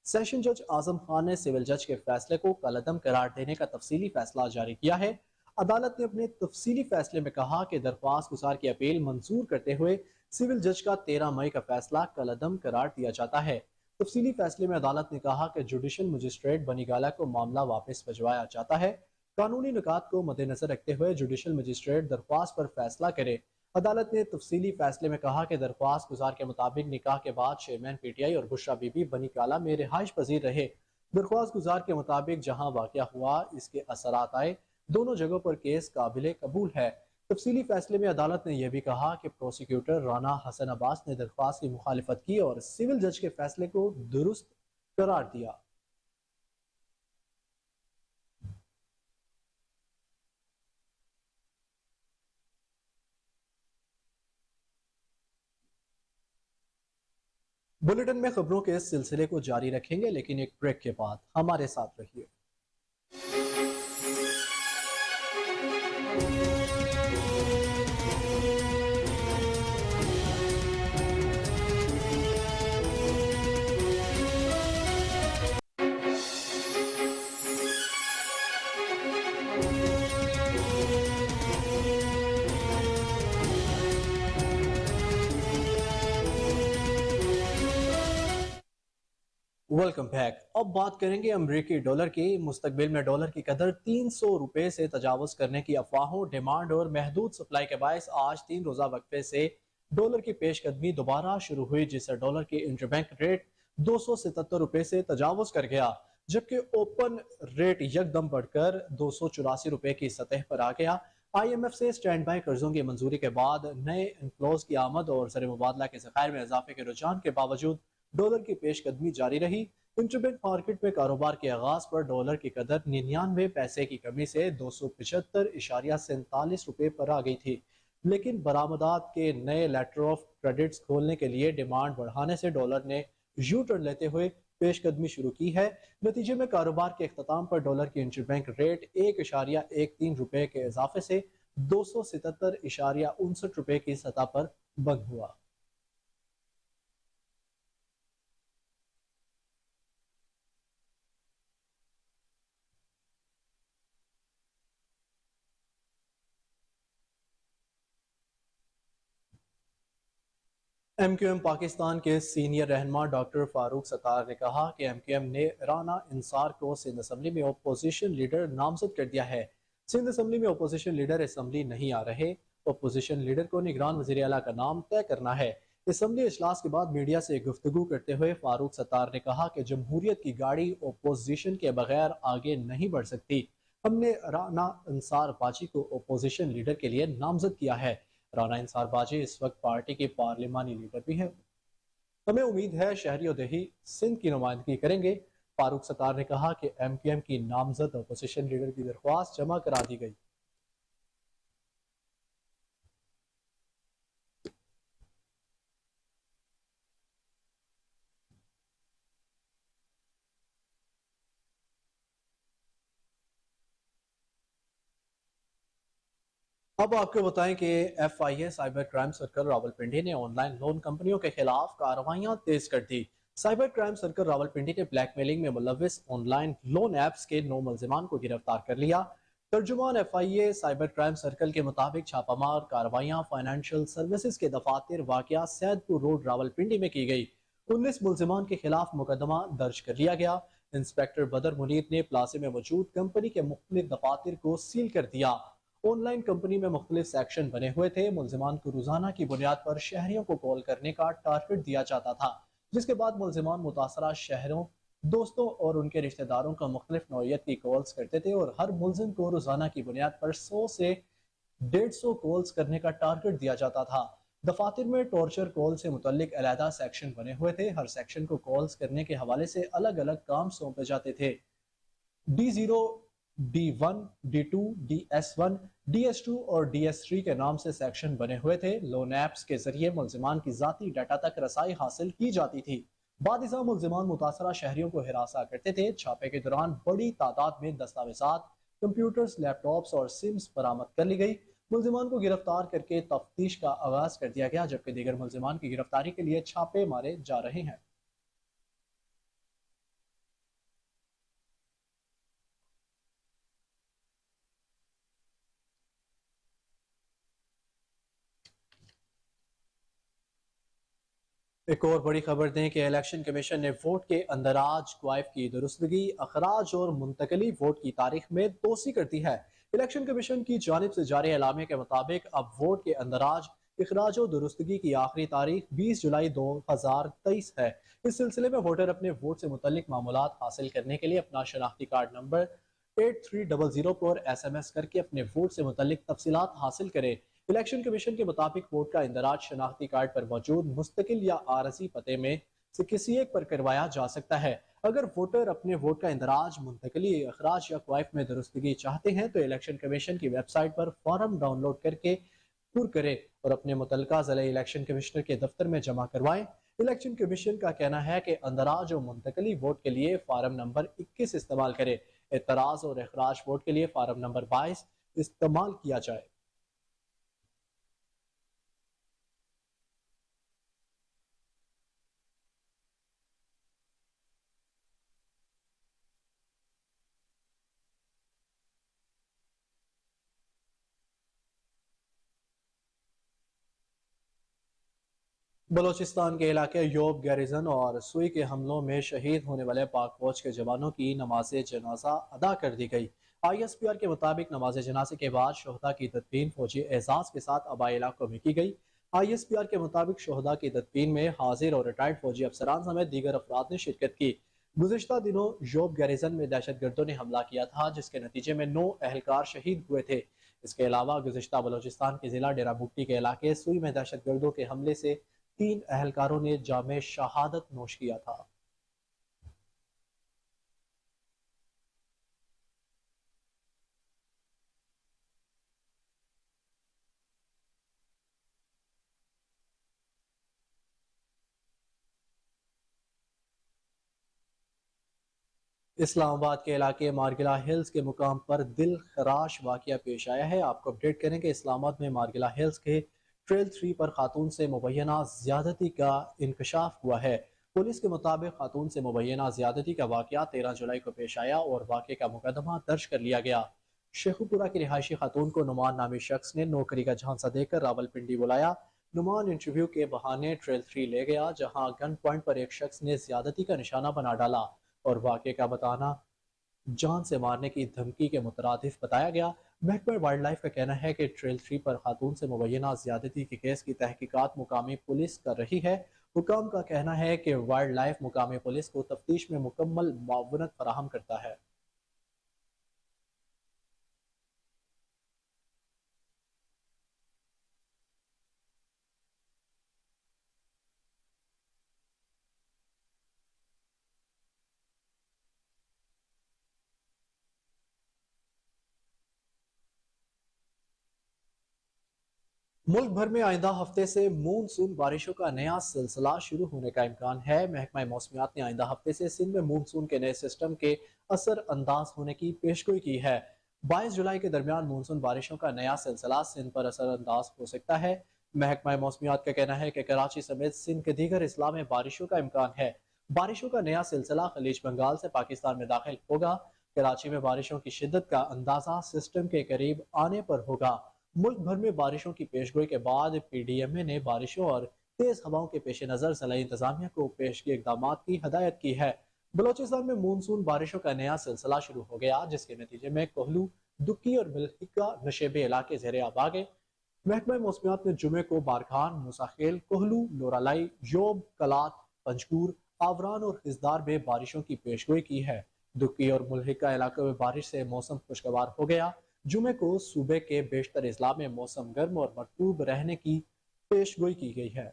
सेशन जज आजम खान ने सिविल जज के फैसले को कलअदम करार देने का तफसीली फैसला जारी किया है। अदालत ने अपने तफसीली फैसले में कहा कि दरख्वास्त गुजार की अपील मंजूर करते हुए सिविल जज का 13 मई का फैसला कलअदम करार दिया जाता है। तफसीली फैसले में अदालत ने कहा कि जुडिशल मजिस्ट्रेट बनीगाला को मामला वापस भिजवाया जाता है। कानूनी निकात को मद्देनजर रखते हुए जुडिशल मजिस्ट्रेट दरख्वास्त पर फैसला करे। अदालत ने तफसीली फैसले में कहा कि दरख्वास्त गुजार के मुताबिक निकाह के बाद चेयरमैन PTI और बुशरा बीबी बनीकाला में रिहाइश पजीर रहे। दरख्वास्त गुजार के मुताबिक जहाँ वाक़या हुआ इसके असरात आए, दोनों जगहों पर केस काबिल कबूल है। तफसीली फैसले में अदालत ने यह भी कहा कि प्रोसिक्यूटर राना हसन अब्बास ने दरख्वास्त की मुखालिफत की और सिविल जज के फैसले को दुरुस्त करार दिया। बुलेटिन में खबरों के इस सिलसिले को जारी रखेंगे, लेकिन एक ब्रेक के बाद हमारे साथ रहिए। Welcome back. अब बात करेंगे अमरीकी डॉलर की। मुस्तकबिल में डॉलर की कदर 300 रुपए से तजावुज करने की अफवाहों, डिमांड और महदूद सप्लाई के बायस आज 3 रोजा वक्फे से डॉलर की पेशकदमी दोबारा शुरू हुई, जिससे डॉलर की इंटरबैंक रेट 277 रुपए से तजावुज कर गया, जबकि ओपन रेट यकदम बढ़कर 284 रुपए की सतह पर आ गया। IMF से स्टैंड बाई कर्जों की मंजूरी के बाद नए इनफ्लोज की आमद और ज़र मुबादला के ज़खायर में इजाफे के रुझान के बावजूद डॉलर की पेशकदमी जारी रही। इंटरबैंक मार्केट में कारोबार के आगाज पर डॉलर की कदर 99 पैसे की कमी से 275.47 रुपए पर आ गई थी, लेकिन बरामदात के नए लेटर ऑफ क्रेडिट्स खोलने के लिए डिमांड बढ़ाने से डॉलर ने यू टर्न लेते हुए पेशकदमी शुरू की है। नतीजे में कारोबार के अख्ताम पर डॉलर की इंटरबैंक रेट 1.13 रुपए के इजाफे से 277.59 रुपए की सतह पर बंद हुआ। MQM पाकिस्तान के सीनियर रहनुमा डॉक्टर फारूक सत्तार ने कहा कि MQM ने राना इंसार को सिंध असम्बली में अपोजिशन लीडर नामजद कर दिया है। सिंध असम्बली में अपोजिशन लीडर असम्बली नहीं आ रहे। अपोजिशन लीडर को निगरान वज़ीर आला का नाम तय करना है। असम्बली इजलास के बाद मीडिया से गुफ्तगू करते हुए फारूक सत्तार ने कहा कि जमहूरियत की गाड़ी अपोजिशन के बगैर आगे नहीं बढ़ सकती। हमने राना इंसार बाजी को अपोजिशन लीडर के लिए नामजद किया है। राना इंसार बाजी इस वक्त पार्टी के पार्लिमानी लीडर भी हैं। हमें उम्मीद है शहरी और देही सिंध की नुमाइंदगी करेंगे। फारूक सत्तार ने कहा कि MQM की नामजद अपोजिशन लीडर की दरख्वास्त जमा करा दी गई। अब आपको बताएं कि FIA cyber crime circle Rawalpindi ने ऑनलाइन लोन कंपनियों के खिलाफ कार्रवाइयां तेज कर दी। साइबर क्राइम सर्कल रावलपिंडी ने ब्लैकमेलिंग में मुलविस ऑनलाइन लोन ऐप्स के 9 मुलजिमान को गिरफ्तार कर लिया। तर्जुमान FIA साइबर क्राइम सर्कल के मुताबिक छापामार कार्रवाइयां फाइनेंशियल सर्विसेज के दफातर वाकया सैदपुर रोड रावलपिंडी में की गई। 19 मुलजिमान के खिलाफ मुकदमा दर्ज कर लिया गया। इंस्पेक्टर बदर मुनीर ने प्लाजे में मौजूद कंपनी के मुख्तलिफ दफातर को सील कर दिया। ऑनलाइन कंपनी में मुख्तलिफ सेक्शन बने हुए थे। मुलजिमान को रोजाना की बुनियाद पर शहरियों को कॉल करने का टारगेट दिया जाता था, जिसके बाद मुलजिमान मुतासरा शहरों, दोस्तों और उनके रिश्तेदारों का मुख्तलिफ नौयत की कॉल्स करते थे और हर मुलजिम को रोजाना की बुनियाद पर 100 से 150 कॉल्स करने का टारगेट दिया जाता था। दफातर में टॉर्चर कॉल से मुतल्लिक अलहदा सेक्शन बने हुए थे। हर सेक्शन को कॉल्स करने के हवाले से अलग अलग काम सौंपे जाते थे। D0, D1, D2, DS1, DS2 और DS3 के नाम से सेक्शन बने हुए थे। लोन ऐप्स के जरिए मुलजिमान की जाती डाटा तक रसाई हासिल की जाती थी। बादिसा मुलजिमान मुतासरा शहरियों को हिरासा करते थे। छापे के दौरान बड़ी तादाद में दस्तावेजात, कंप्यूटर्स, लैपटॉप्स और सिम्स बरामद कर ली गई। मुलजिमान को गिरफ्तार करके तफ्तीश का आगाज कर दिया गया, जबकि दीगर मुलजिमान की गिरफ्तारी के लिए छापे मारे जा रहे हैं। एक और बड़ी खबर दें कि इलेक्शन कमीशन ने वोट के अंदराज, क्वाइफ की दुरुस्तगी, अखराज और मुंतकली वोट की तारीख में तोसी कर दी है। इलेक्शन कमीशन की जानिब से जारी एलामिया के मुताबिक अब वोट के अंदराज, इखराज और दुरुस्तगी की आखिरी तारीख 20 जुलाई 2023 है। इस सिलसिले में वोटर अपने वोट से मुतल्लिक मामूलात हासिल करने के लिए अपना शनाख्ती कार्ड नंबर 8300 पर SMS करके अपने वोट से मुतल्लिक तफसीलात हासिल करें। इलेक्शन कमीशन के मुताबिक वोट का इंदराज शनाख्ती कार्ड पर मौजूद मुस्तकिल या आरजी पते में से किसी एक पर करवाया जा सकता है। अगर वोटर अपने वोट का इंदराज, मुंतकली, अखराज या क्वाइफ में दुरुस्तगी चाहते हैं तो इलेक्शन कमीशन की वेबसाइट पर फॉर्म डाउनलोड करके पुर करें और अपने मुतलका जिला इलेक्शन कमिश्नर के दफ्तर में जमा करवाएं। الیکشن کمیشن کا کہنا ہے کہ اندراج و منتقلی ووٹ کے لیے فارم نمبر 21 استعمال کرے، اعتراض اور اخراج ووٹ کے لیے فارم نمبر 22 استعمال کیا جائے۔ بلوچستان کے علاقے یوب گیریزن اور سوئی کے حملوں میں شہید ہونے والے پاک فوج کے جوانوں کی نماز جنازہ ادا کر دی گئی۔ آئی ایس پی آر کے مطابق نماز جنازے کے بعد شہداء کی تدفین فوجی اعزاز کے ساتھ آبائی علاقوں میں کی گئی۔ آئی ایس پی آر کے مطابق شہداء کی تدفین میں حاضر اور ریٹائرڈ فوجی افسران سمیت دیگر افراد نے شرکت کی۔ گزشتہ دنوں یوب گیریزن میں دہشت گردوں نے حملہ کیا تھا، جس کے نتیجے میں 9 اہلکار شہید ہوئے تھے۔ اس کے علاوہ گزشتہ بلوچستان کے ضلع ڈیرہ بگٹی کے علاقے سوئی میں دہشت گردوں کے حملے سے 3 اہلکاروں نے جام شہادت نوش کیا تھا۔ اسلام آباد کے علاقے مارگلہ ہلز کے مقام پر دل خراش واقعہ پیش آیا ہے۔ آپ کو اپڈیٹ کریں کہ اسلام آباد میں مارگلہ ہلز کے ٹریل 3 پر خاتون سے مبینہ زیادتی کا انکشاف ہوا ہے۔ پولیس کے مطابق خاتون سے مبینہ زیادتی کا واقعہ 13 جولائی کو پیش آیا اور واقعے کا مقدمہ درج کر لیا گیا۔ شیخو پورہ کی رہائشی خاتون کو نعمان نامی شخص نے نوکری کا جھانسا دے کر راولپنڈی بلایا۔ نعمان انٹرویو کے بہانے ٹریل 3 لے گیا، جہاں گن پوائنٹ پر ایک شخص نے زیادتی کا نشانہ بنا ڈالا اور واقعے کا بتانا جان سے مارنے کی دھمکی کے مترادف بتایا گیا۔ محکمہ وائلڈ لائف کا کہنا ہے کہ ٹریل 3 پر خاتون سے مبینہ زیادتی کے کیس کی تحقیقات مقامی پولیس کر رہی ہے۔ حکام کا کہنا ہے کہ وائلڈ لائف مقامی پولیس کو تفتیش میں مکمل معاونت فراہم کرتا ہے۔ ملک بھر میں آئندہ ہفتے سے مون سون بارشوں کا نیا سلسلہ شروع ہونے کا امکان ہے۔ محکمہ موسمیات نے آئندہ ہفتے سے سندھ میں مون سون کے نئے سسٹم کے اثر انداز ہونے کی پیشگوئی کی ہے۔ 22 جولائی کے درمیان مون سون بارشوں کا نیا سلسلہ سندھ پر اثر انداز ہو سکتا ہے۔ محکمہ موسمیات کا کہنا ہے کہ کراچی سمیت سندھ کے دیگر اضلاع میں بارشوں کا امکان ہے۔ بارشوں کا نیا سلسلہ خلیج بنگال سے پاکستان میں داخل ہوگا۔ کراچی میں بارشوں کی شدت کا اندازہ سسٹم کے قریب آنے پر ہوگا۔ ملک بھر میں بارشوں کی پیشگوئی کے بعد پی ڈی ایم اے نے بارشوں اور تیز ہواؤں کے پیش نظر ضلعی انتظامیہ کو پیشگی اقدامات کی ہدایت کی ہے۔ بلوچستان میں مون سون بارشوں کا نیا سلسلہ شروع ہو گیا، جس کے نتیجے میں کوہلو، دکی اور ملحقہ نشیبے علاقے زیر آب آ گئے۔ محکمہ موسمیات نے جمعے کو بارکھان، موسیخیل، کوہلو، لورالائی، یوب، کلات، پنجگور، آوران اور خزدار میں بارشوں کی پیشگوئی کی ہے۔ دکی اور ملحقہ علاقوں میں بارش سے موسم خوشگوار ہو گیا۔ جمعے کو صوبے کے بیشتر اضلاع میں موسم گرم اور مرطوب رہنے کی پیشگوئی کی گئی ہے۔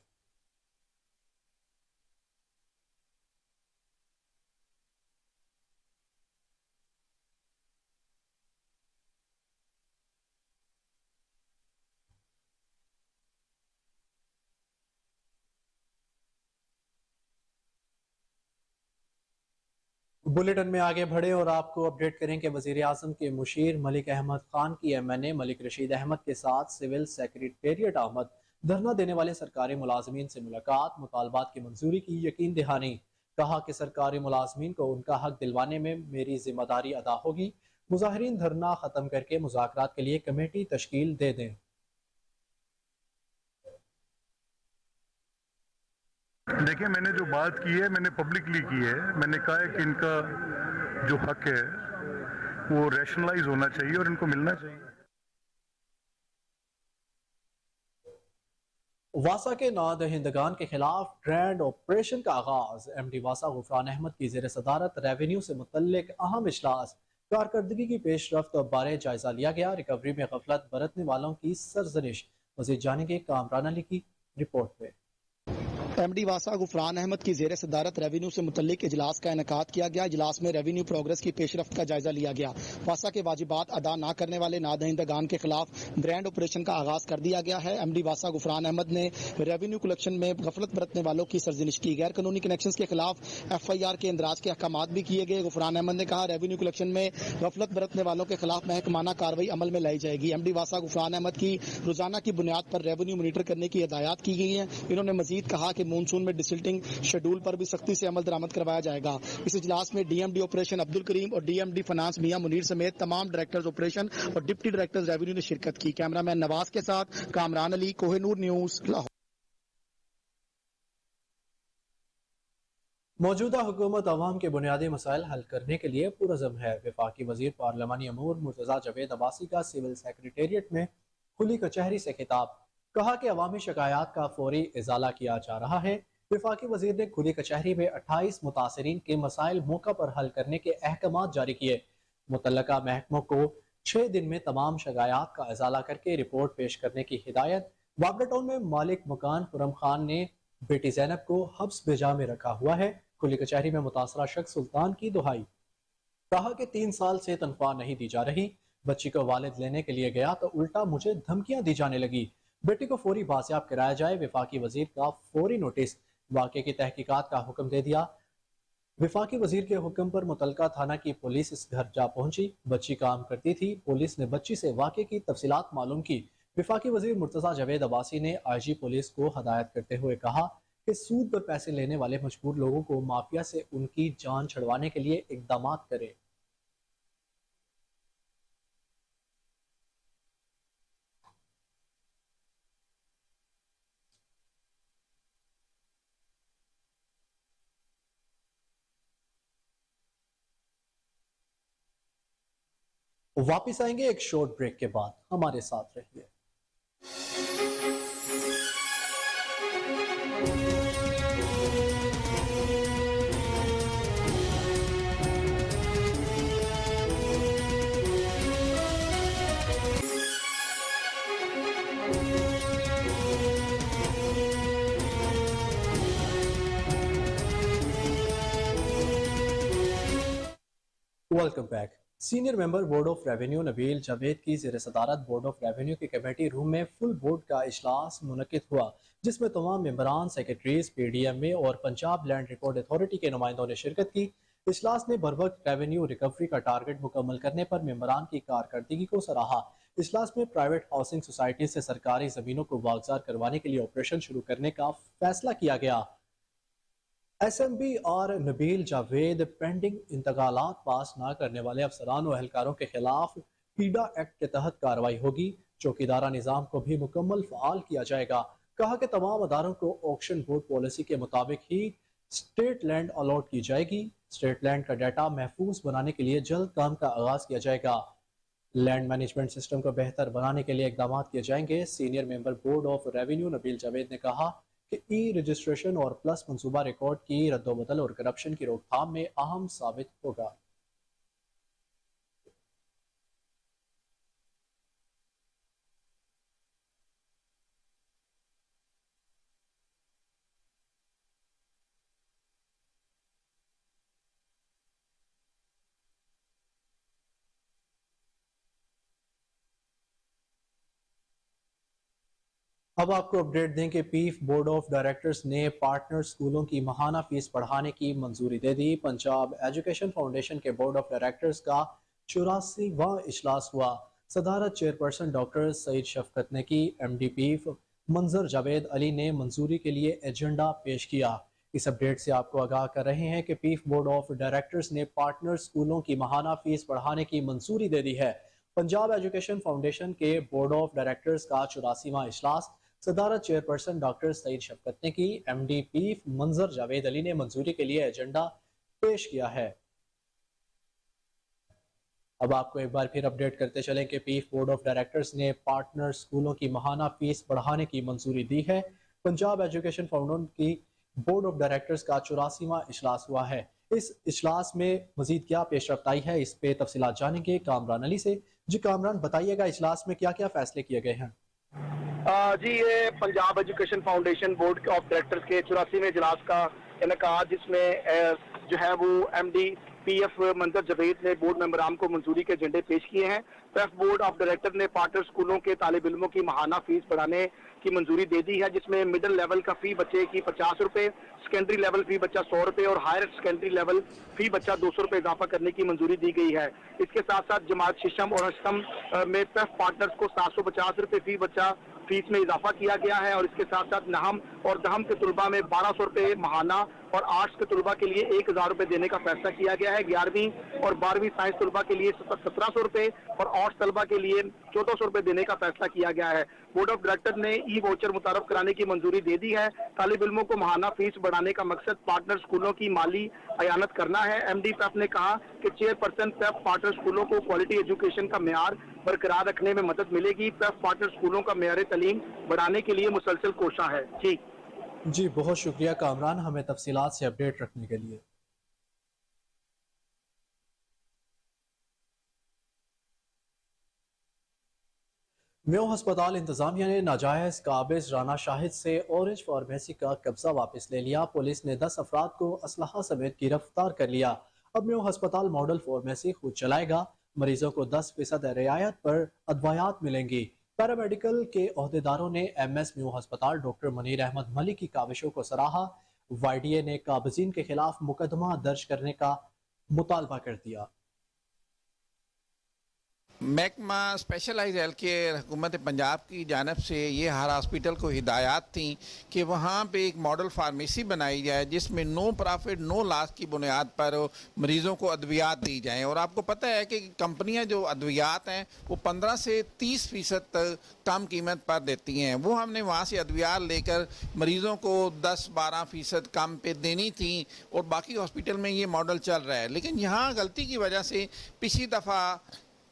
بلیٹن میں آگے بڑھے اور آپ کو اپڈیٹ کریں کہ وزیر اعظم کے مشیر ملک احمد خان کی ایم این اے ملک رشید احمد کے ساتھ سول سیکریٹریٹ آمد، دھرنا دینے والے سرکاری ملازمین سے ملاقات، مطالبات کی منظوری کی یقین دہانی۔ کہا کہ سرکاری ملازمین کو ان کا حق دلوانے میں میری ذمہ داری ادا ہوگی۔ مظاہرین دھرنا ختم کر کے مذاکرات کے لیے کمیٹی تشکیل دے دیں۔ دیکھیں، میں نے جو بات کی ہے میں نے پبلکلی کی ہے۔ میں نے کہا ہے کہ ان کا جو حق ہے وہ ریشنلائز ہونا چاہیے اور ان کو ملنا چاہیے۔ واسا کے نادہندگان کے خلاف گرینڈ آپریشن کا آغاز، ایم ڈی واسا غفران احمد کی زیر صدارت ریونیو سے متعلق اہم اجلاس، کارکردگی کی پیش رفت بارے جائزہ لیا گیا۔ ریکوری میں غفلت برتنے والوں کی سرزنش۔ مزید جانیں گے کامران علی کی رپورٹ میں۔ ایم ڈی واسا غفران احمد کی زیر صدارت ریونیو سے متعلق اجلاس کا انعقاد کیا گیا۔ اجلاس میں ریونیو پروگرس کی پیش رفت کا جائزہ لیا گیا۔ واسا کے واجبات ادا نہ کرنے والے نادہندگان کے خلاف گرینڈ آپریشن کا آغاز کر دیا گیا ہے۔ ایم ڈی واسا غفران احمد نے ریونیو کلیکشن میں غفلت برتنے والوں کی سرزنش کی۔ غیر قانونی کنیکشنز کے خلاف ایف آئی آر کے اندراج کے احکامات بھی کیے گئے۔ غفران احمد نے کہا ریونیو کلیکشن میں غفلت برتنے والوں کے خلاف محکمانہ کارروائی عمل میں لائی جائے گی۔ ایم ڈی واسا غفران احمد کی روزانہ کی بنیاد پر ریونیو مانیٹر کرنے کی ہدایات کی گئی ہیں۔ انہوں نے مزید کہا کہ مونسون میں ڈسلٹنگ شیڈول پر بھی سختی سے عمل درآمد کروایا جائے گا۔ اس اجلاس میں ڈی ایم ڈی آپریشن عبد الکریم اور ڈی ایم ڈی فنانس میاں منیر سمیت تمام ڈائریکٹرز آپریشن اور ڈپٹی ڈائریکٹرز ریونیو نے شرکت کی۔ کیمرہ مین نواز کے ساتھ کامران علی، کوہ نور نیوز، لاہور۔ موجودہ حکومت عوام کے بنیادی مسائل حل کرنے کے لیے پرعزم ہے۔ وفاقی وزیر پارلیمانی امور مرتضیٰ جاوید عباسی کا سول سیکریٹریٹ میں کھلی کچہری سے خطاب، کہا کہ عوامی شکایات کا فوری ازالہ کیا جا رہا ہے۔ وفاقی وزیر نے کھلی کچہری میں 28 متاثرین کے مسائل موقع پر حل کرنے کے احکامات جاری کیے۔ متعلقہ محکموں کو 6 دن میں تمام شکایات کا ازالہ کر کے رپورٹ پیش کرنے کی ہدایت۔ واگڑ ٹاؤن میں مالک مکان خرم خان نے بیٹی زینب کو حبس بجا میں رکھا ہوا ہے۔ کھلی کچہری میں متاثرہ شخص سلطان کی دہائی، کہا کہ 3 سال سے تنخواہ نہیں دی جا رہی، بچی کو والد لینے کے لیے گیا تو الٹا مجھے دھمکیاں دی جانے لگی، بیٹی کو فوری بازیاب کرایا جائے۔ وفاقی وزیر کا فوری نوٹس، واقعے کی تحقیقات کا حکم دے دیا۔ وفاقی وزیر کے حکم پر متعلقہ تھانہ کی پولیس اس گھر جا پہنچی۔ بچی کام کرتی تھی۔ پولیس نے بچی سے واقعے کی تفصیلات معلوم کی۔ وفاقی وزیر مرتضیٰ جاوید عباسی نے آئی جی پولیس کو ہدایت کرتے ہوئے کہا کہ سود پر پیسے لینے والے مجبور لوگوں کو مافیا سے ان کی جان چھڑوانے کے لیے اقدامات کرے۔ واپس آئیں گے ایک شارٹ بریک کے بعد، ہمارے ساتھ رہیے۔ Welcome back. Senior member board of revenue Nabeel Javed کی زیر صدارت بورڈ آف ریونیو کے کمیٹی روم میں فل بورڈ کا اجلاس منعقد ہوا، جس میں تمام ممبران، سیکرٹریز، پی ڈی ایم اے اور پنجاب لینڈ ریکارڈ اتھارٹی کے نمائندوں نے شرکت کی۔ اجلاس میں بروقت ریونیو ریکوری کا ٹارگٹ مکمل کرنے پر ممبران کی کارکردگی کو سراہا۔ اجلاس میں پرائیویٹ ہاؤسنگ سوسائٹی سے سرکاری زمینوں کو واگزار کروانے کے لیے آپریشن شروع کرنے کا فیصلہ کیا گیا۔ S M B R Nabeel Javed pending انتقالات پاس نہ کرنے والے افسران و اہلکاروں کے خلاف پیڈا ایکٹ کے تحت کارروائی ہوگی۔ چوکیدارہ نظام کو بھی مکمل فعال کیا جائے گا۔ کہا کہ تمام اداروں کو آکشن بورڈ پالیسی کے مطابق ہی اسٹیٹ لینڈ الاٹ کی جائے گی۔ اسٹیٹ لینڈ کا ڈیٹا محفوظ بنانے کے لیے جلد کام کا آغاز کیا جائے گا۔ لینڈ مینجمنٹ سسٹم کو بہتر بنانے کے لیے اقدامات کیے جائیں گے۔ Senior member board of revenue Nabeel Javed نے کہا کہ ای رجسٹریشن اور پلس منصوبہ ریکارڈ کی رد و بدل اور کرپشن کی روک تھام میں اہم ثابت ہوگا۔ اب آپ کو اپڈیٹ دیں کہ پیف بورڈ آف ڈائریکٹرز نے پارٹنر سکولوں کی ماہانہ فیس بڑھانے کی منظوری دے دی۔ پنجاب ایجوکیشن فاؤنڈیشن کے بورڈ آف ڈائریکٹرز کا 84واں اجلاس ہوا۔ صدارت چیئرپرسن ڈاکٹر سعید شفقت نے کی۔ ایم ڈی پیف منظر جاوید علی نے منظوری کے لیے ایجنڈا پیش کیا۔ اس اپڈیٹ سے آپ کو آگاہ کر رہے ہیں کہ پیف بورڈ آف ڈائریکٹرز نے پارٹنر سکولوں کی ماہانہ فیس بڑھانے کی منظوری دے دی ہے۔ پنجاب ایجوکیشن فاؤنڈیشن کے بورڈ آف ڈائریکٹرز کا 84واں اجلاس صدارت چیئرپرسن ڈاکٹر سعید شفقت نے کی۔ ایم ڈی پیف منظر جاوید علی نے منظوری کے لیے ایجنڈا پیش کیا ہے۔ اب آپ کو ایک بار پھر اپڈیٹ کرتے چلیں کہ پیف بورڈ آف ڈائریکٹرز نے پارٹنر سکولوں کی ماہانہ فیس بڑھانے کی منظوری دی ہے۔ پنجاب ایجوکیشن فاؤنڈیشن کی بورڈ آف ڈائریکٹرز کا 84واں اجلاس ہوا ہے۔ اس اجلاس میں مزید کیا پیش رفت آئی ہے، اس پہ تفصیلات جانیں گے کامران علی سے۔ جی کامران، بتائیے گا اجلاس میں کیا کیا فیصلے کیے گئے ہیں؟ जी ये Punjab education foundation board of directors के 84वें इजलास का इनकाद, जिसमें जो है वो एमडी पीएफ मंजर जवेद ने बोर्ड मेंबरान को मंजूरी के एजेंडे पेश किए हैं। पेफ बोर्ड ऑफ डायरेक्टर ने पार्टनर स्कूलों के तालिब इल्मों की माहाना फीस बढ़ाने की मंजूरी दे दी है, जिसमें मिडिल लेवल का फी बच्चे की 50 रुपए, सेकेंडरी लेवल फी बच्चा 100 रुपए और हायर सेकेंडरी लेवल फी बच्चा 200 रुपए इजाफा करने की मंजूरी दी गई है। इसके साथ साथ जमात शिशम और हशतम में पेफ पार्टनर्स को 750 रुपए फी बच्चा फीस में इजाफा किया गया है और इसके साथ साथ नहम और दहम के तलबा में 1200 रुपए महाना और आर्ट्स के तलबा के लिए 1000 रुपए देने का फैसला किया गया है। 11वीं और 12वीं साइंस तलबा के लिए 1700 रुपए और आर्ट्स तलबा के लिए 1400 रुपए देने का फैसला किया गया है। बोर्ड ऑफ डायरेक्टर ने ई वाउचर मुतारफ कराने की मंजूरी दे दी है। तालिब इल्मों को महाना फीस बढ़ाने का मकसद पार्टनर स्कूलों की माली अयानत करना है। एमडी पेफ ने कहा कि चेयरपर्सन पेफ पार्टनर स्कूलों को क्वालिटी एजुकेशन का मेयार बरकरार रखने में मदद मिलेगी। पेफ पार्टनर स्कूलों का मेयार तालीम बढ़ाने के लिए मुसलसल कोशिश है। जी बहुत शुक्रिया कामरान, हमें तफसीलात से अपडेट रखने के लिए। म्यो अस्पताल इंतजामिया ने नाजायज काबिज राना शाहिद से ऑरेंज फार्मेसी का कब्जा वापस ले लिया। पुलिस ने 10 अफराद को असलहा समेत गिरफ्तार कर लिया। अब म्यो अस्पताल मॉडल फार्मेसी खुद चलाएगा। मरीजों को 10% रियायत पर अदवायात मिलेंगी। पैरामेडिकल के अहदेदारों ने एमएस म्यो अस्पताल डॉक्टर मुनीर अहमद मलिक की काविशों को सराहा। वाईडीए ने काबिजीन के खिलाफ मुकदमा दर्ज करने का मुतालबा कर दिया। महकमा स्पेशलाइज हेल्थ केयर हुकूमत पंजाब की जानब से ये हर हॉस्पिटल को हिदायत थी कि वहाँ पे एक मॉडल फार्मेसी बनाई जाए जिसमें नो प्रॉफिट नो लॉस की बुनियाद पर मरीज़ों को अद्वियात दी जाएँ। और आपको पता है कि कंपनियाँ जो अद्वियात हैं वो 15 से 30% तक कम कीमत पर देती हैं। वो हमने वहाँ से अद्वियात लेकर मरीज़ों को 10-12% कम पे देनी थी और बाकी हॉस्पिटल में ये मॉडल चल रहा है। लेकिन यहाँ गलती की वजह से पिछली दफ़ा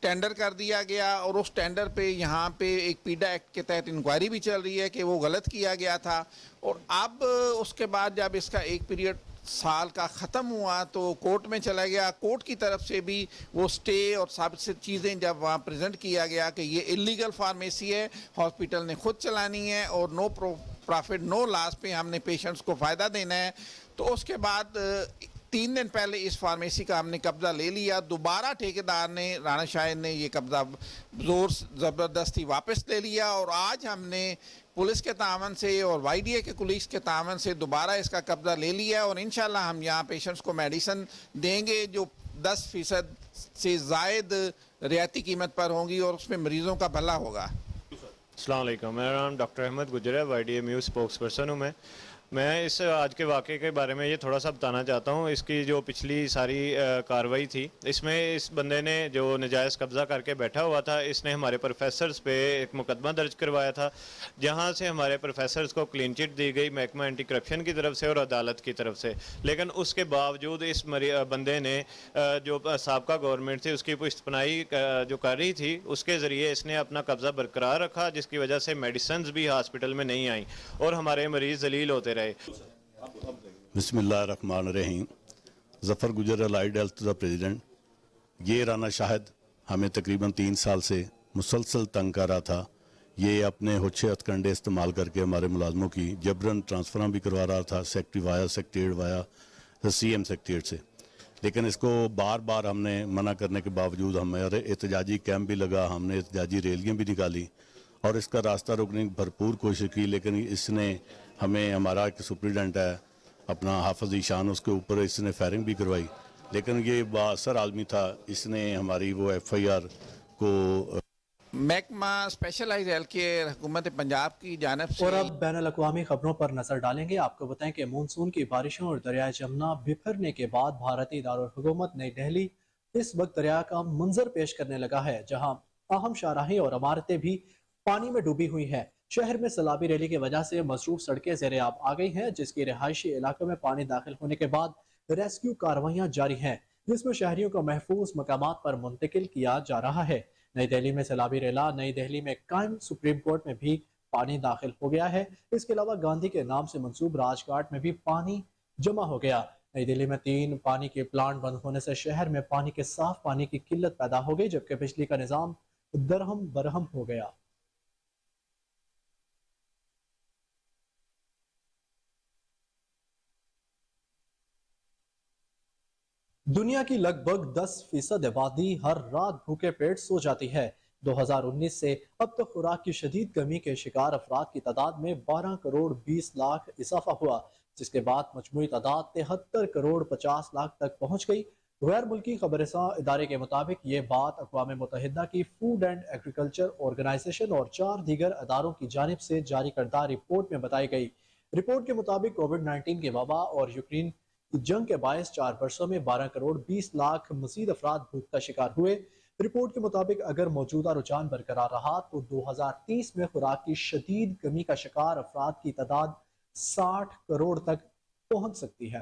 टेंडर कर दिया गया और उस टेंडर पे यहाँ पे एक पीडा एक्ट के तहत इंक्वायरी भी चल रही है कि वो गलत किया गया था। और अब उसके बाद जब इसका एक पीरियड साल का ख़त्म हुआ तो कोर्ट में चला गया। कोर्ट की तरफ से भी वो स्टे और सब से चीज़ें जब वहाँ प्रेजेंट किया गया कि ये इलीगल फार्मेसी है, हॉस्पिटल ने खुद चलानी है और नो प्रॉफिट नो लॉस पे हमने पेशेंट्स को फ़ायदा देना है। तो उसके बाद 3 दिन पहले इस फार्मेसी का हमने कब्ज़ा ले लिया। दोबारा ठेकेदार ने राना शाहिद ने ये कब्ज़ा ज़ोर ज़बरदस्ती वापस ले लिया और आज हमने पुलिस के तावन से और वाईडीए के पुलिस के तावन से दोबारा इसका कब्ज़ा ले लिया और इंशाल्लाह हम यहाँ पेशेंट्स को मेडिसिन देंगे जो 10% से ज़ायद रियायती कीमत पर होंगी और उसमें मरीज़ों का भला होगा। अस्सलाम वालेकुम, मेरा नाम डॉक्टर अहमद गुजर है, वाईडीए म्यू स्पोक्स पर्सन हूँ। मैं इस आज के वाक़े के बारे में ये थोड़ा सा बताना चाहता हूँ। इसकी जो पिछली सारी कार्रवाई थी, इसमें इस बंदे ने जो नजायज़ कब्ज़ा करके बैठा हुआ था, इसने हमारे प्रोफेसर्स पे एक मुकदमा दर्ज करवाया था, जहाँ से हमारे प्रोफेसर्स को क्लीन चिट दी गई महकमा एंटी करप्शन की तरफ से और अदालत की तरफ से। लेकिन उसके बावजूद इस बंदे ने जो साबका गवर्नमेंट थी उसकी पुश्तपनाही जो कर रही थी, उसके ज़रिए इसने अपना कब्ज़ा बरकरार रखा, जिसकी वजह से मेडिसिन भी हॉस्पिटल में नहीं आई और हमारे मरीज़ जलील होते रहे। बिस्मिल्लाहिर्रहमानिर्रहीम। ज़फ़र गुजर अलाइड हेल्थ द प्रेसिडेंट। ये राना शाहिद हमें तकरीबन 3 साल से मुसलसल तंग कर रहा था। ये अपने होछे हथकंडे इस्तेमाल करके हमारे मुलाजमों की जबरन ट्रांसफ़र भी करवा रहा था, सेक्रेटरीट वाया सीएम सेक्रेटरीट से। लेकिन इसको बार बार हमने मना करने के बावजूद हमारे एहतजाजी कैंप भी लगा, हमने एहतजाजी रैलियाँ भी निकाली और इसका रास्ता रोकने की भरपूर कोशिश की। लेकिन इसने हमें, हमारा एक सुप्रिटेंडेंट है अपना हाफिज़ ईशान, उसके ऊपर इसने फायरिंग भी करवाई। लेकिन ये बाअसर आदमी था, इसने हमारी वो FIR को महकमा स्पेशलाइज हेल्थ केयर हुकूमत पंजाब की जानब से। और अब बैनुल अक़वामी खबरों पर नजर डालेंगे। आपको बताएं कि मानसून की बारिशों और दरिया जमुना बिखरने के बाद भारतीय दारुल हुकूमत नई दिल्ली इस वक्त दरिया का मंजर पेश करने लगा है, जहां अहम शाहराहें और इमारतें भी पानी में डूबी हुई हैं। शहर में सैलाबी रैली की वजह से मसरूफ सड़कें ज़ेरे आब आ गई हैं, जिसकी रिहायशी इलाकों में पानी दाखिल होने के बाद रेस्क्यू कार्रवाइयां जारी हैं, जिसमें शहरियों को महफूज मकामात पर मुंतकिल किया जा रहा है। नई दिल्ली में सैलाबी रैला, नई दिल्ली में कायम सुप्रीम कोर्ट में भी पानी दाखिल हो गया है। इसके अलावा गांधी के नाम से मंसूब राजघाट में भी पानी जमा हो गया। नई दिल्ली में 3 पानी के प्लांट बंद होने से शहर में पानी के साफ पानी की किल्लत पैदा हो गई, जबकि बिजली का निजाम दरहम बरहम हो गया। दुनिया की लगभग 10% आबादी हर रात भूखे पेट सो जाती है। 2019 से अब तक खुराक की शदीद कमी के शिकार अफराद की तादाद में 12 करोड़ 20 लाख इजाफा हुआ, जिसके बाद मजमूई तादाद 73 करोड़ 50 लाख तक पहुंच गई। गैर मुल्की खबरसां इदारे के मुताबिक ये बात अक़वाम मुत्तहिदा की फूड एंड एग्रीकल्चर ऑर्गेनाइजेशन और 4 दीगर अदारों की जानिब से जारी करदा रिपोर्ट में बताई गई। रिपोर्ट के मुताबिक कोविड-19 के वबा और यूक्रेन जंग के बायस 4 वर्षों में 12 करोड़ 20 लाख मजीद अफराद भूख का शिकार हुए। रिपोर्ट के मुताबिक अगर मौजूदा रुझान बरकरार रहा तो 2030 में खुराक की शदीद कमी का शिकार अफराद की तादाद 60 करोड़ तक पहुंच सकती है।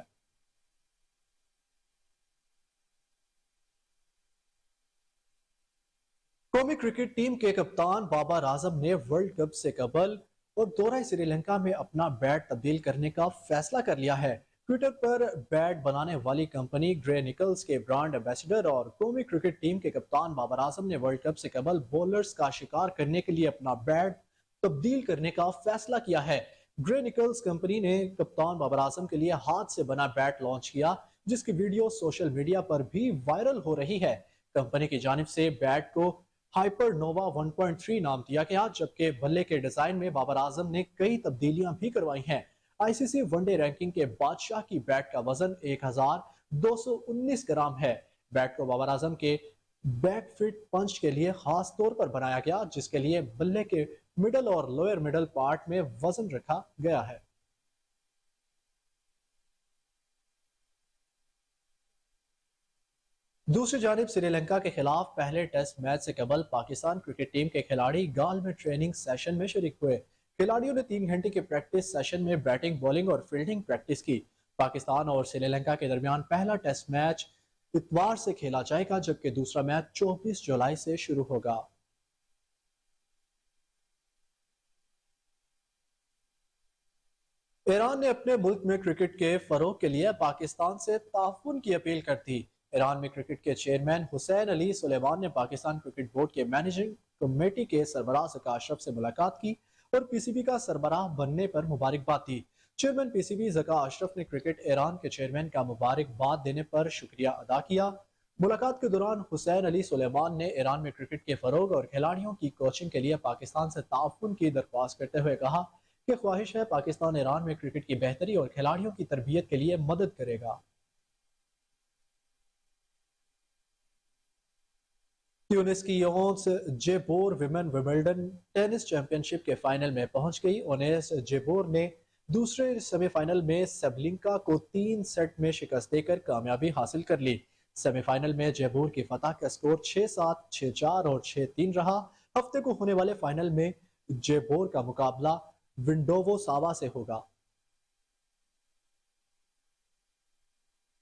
कौमी क्रिकेट टीम के कप्तान बाबर आजम ने वर्ल्ड कप से कबल और दौरा श्रीलंका में अपना बैट तब्दील करने का फैसला कर लिया है। ट्विटर पर बैट बनाने वाली कंपनी ग्रे निकल्स के ब्रांड एम्बेसडर और कौमी क्रिकेट टीम के कप्तान बाबर आजम ने वर्ल्ड कप से कबल बॉलर्स का शिकार करने के लिए अपना बैट तब्दील करने का फैसला किया है। ग्रे निकल्स कंपनी ने कप्तान बाबर आजम के लिए हाथ से बना बैट लॉन्च किया, जिसकी वीडियो सोशल मीडिया पर भी वायरल हो रही है। कंपनी की जानिब से बैट को हाइपर नोवा 1.3 नाम दिया गया, जबकि बल्ले के डिजाइन में बाबर आजम ने कई तब्दीलियां भी करवाई हैं। आईसीसी वनडे रैंकिंग के बादशाह की बैट का वजन 1219 ग्राम है। बैट को बाबर आजम के बैक फिट पंच के लिए खास तौर पर बनाया गया, जिसके लिए बल्ले के मिडल और लोअर मिडल पार्ट में वजन रखा गया है। दूसरी जानिब श्रीलंका के खिलाफ पहले टेस्ट मैच से कबल पाकिस्तान क्रिकेट टीम के खिलाड़ी गाल में ट्रेनिंग सेशन में शरीक हुए। खिलाड़ियों ने 3 घंटे के प्रैक्टिस सेशन में बैटिंग, बॉलिंग और फील्डिंग प्रैक्टिस की। पाकिस्तान और श्रीलंका के दरमियान पहला टेस्ट मैच इतवार से खेला जाएगा, जबकि दूसरा मैच 24 जुलाई से शुरू होगा। ईरान ने अपने मुल्क में क्रिकेट के फरोग के लिए पाकिस्तान से ताउन की अपील कर दी। ईरान में क्रिकेट के चेयरमैन हुसैन अली सुलेमान ने पाकिस्तान क्रिकेट बोर्ड के मैनेजिंग कमेटी के सरबराह ज़का अशरफ से मुलाकात की और पीसीबी का सरबराह बनने पर मुबारकबाद दी। चेयरमैन पीसीबी ज़का अशरफ ने क्रिकेट ईरान के चेयरमैन का मुबारकबाद देने पर शुक्रिया अदा किया। मुलाकात के दौरान हुसैन अली सुलेमान ने ईरान में क्रिकेट के फरोग और खिलाड़ियों की कोचिंग के लिए पाकिस्तान से ताउन की दरख्वास्त करते हुए कहा कि ख्वाहिश है पाकिस्तान ईरान में क्रिकेट की बेहतरी और खिलाड़ियों की तरबियत के लिए मदद करेगा। ट्यूनिस की योन्स जेबोर विमेन विंबलडन टेनिस चैंपियनशिप के फाइनल में पहुंच गई। ओनेस जेबोर ने दूसरे सेमीफाइनल में सबलिंका को 3 सेट में शिकस्त देकर कामयाबी हासिल कर ली। सेमीफाइनल में जेबोर की फतह का स्कोर 6-7, 6-4 और 6-3 रहा। हफ्ते को होने वाले फाइनल में जेबोर का मुकाबला विंडोवो सावा से होगा।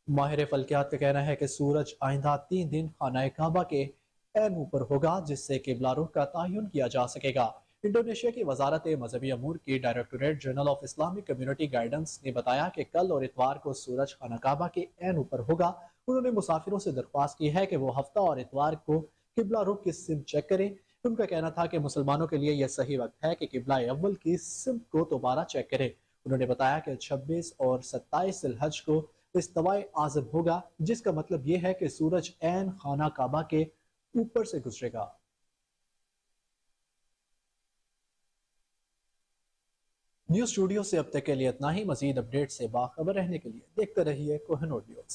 माहिर फल्कियात का कहना है कि सूरज आइंदा 3 दिन खाना काबा के एन ऊपर होगा, जिससे किबला रुख का तयन किया जा सकेगा। इंडोनेशिया की वजारत मजहबी अमूर की directorate general of Islamic community guidance ने बताया कि कल और इतवार को सूरज खाना काबा के एन ऊपर होगा। उन्होंने मुसाफिरों से दरख्वास्त की है कि वो हफ्ता और इतवार को किबला रुख की सिमत चेक करें। उनका कहना था कि मुसलमानों के लिए यह सही वक्त है कि किबला अव्वल की सिमत को दोबारा चेक करें। उन्होंने बताया कि 26 और 27 जिलहज को इस्तवाए आज़म होगा, जिसका मतलब यह है कि सूरज एन खाना काबा के ऊपर से गुजरेगा। न्यूज़ स्टूडियो से अब तक के लिए इतना ही। मजीद अपडेट से बाखबर रहने के लिए देखते रहिए कोहिनूर न्यूज़।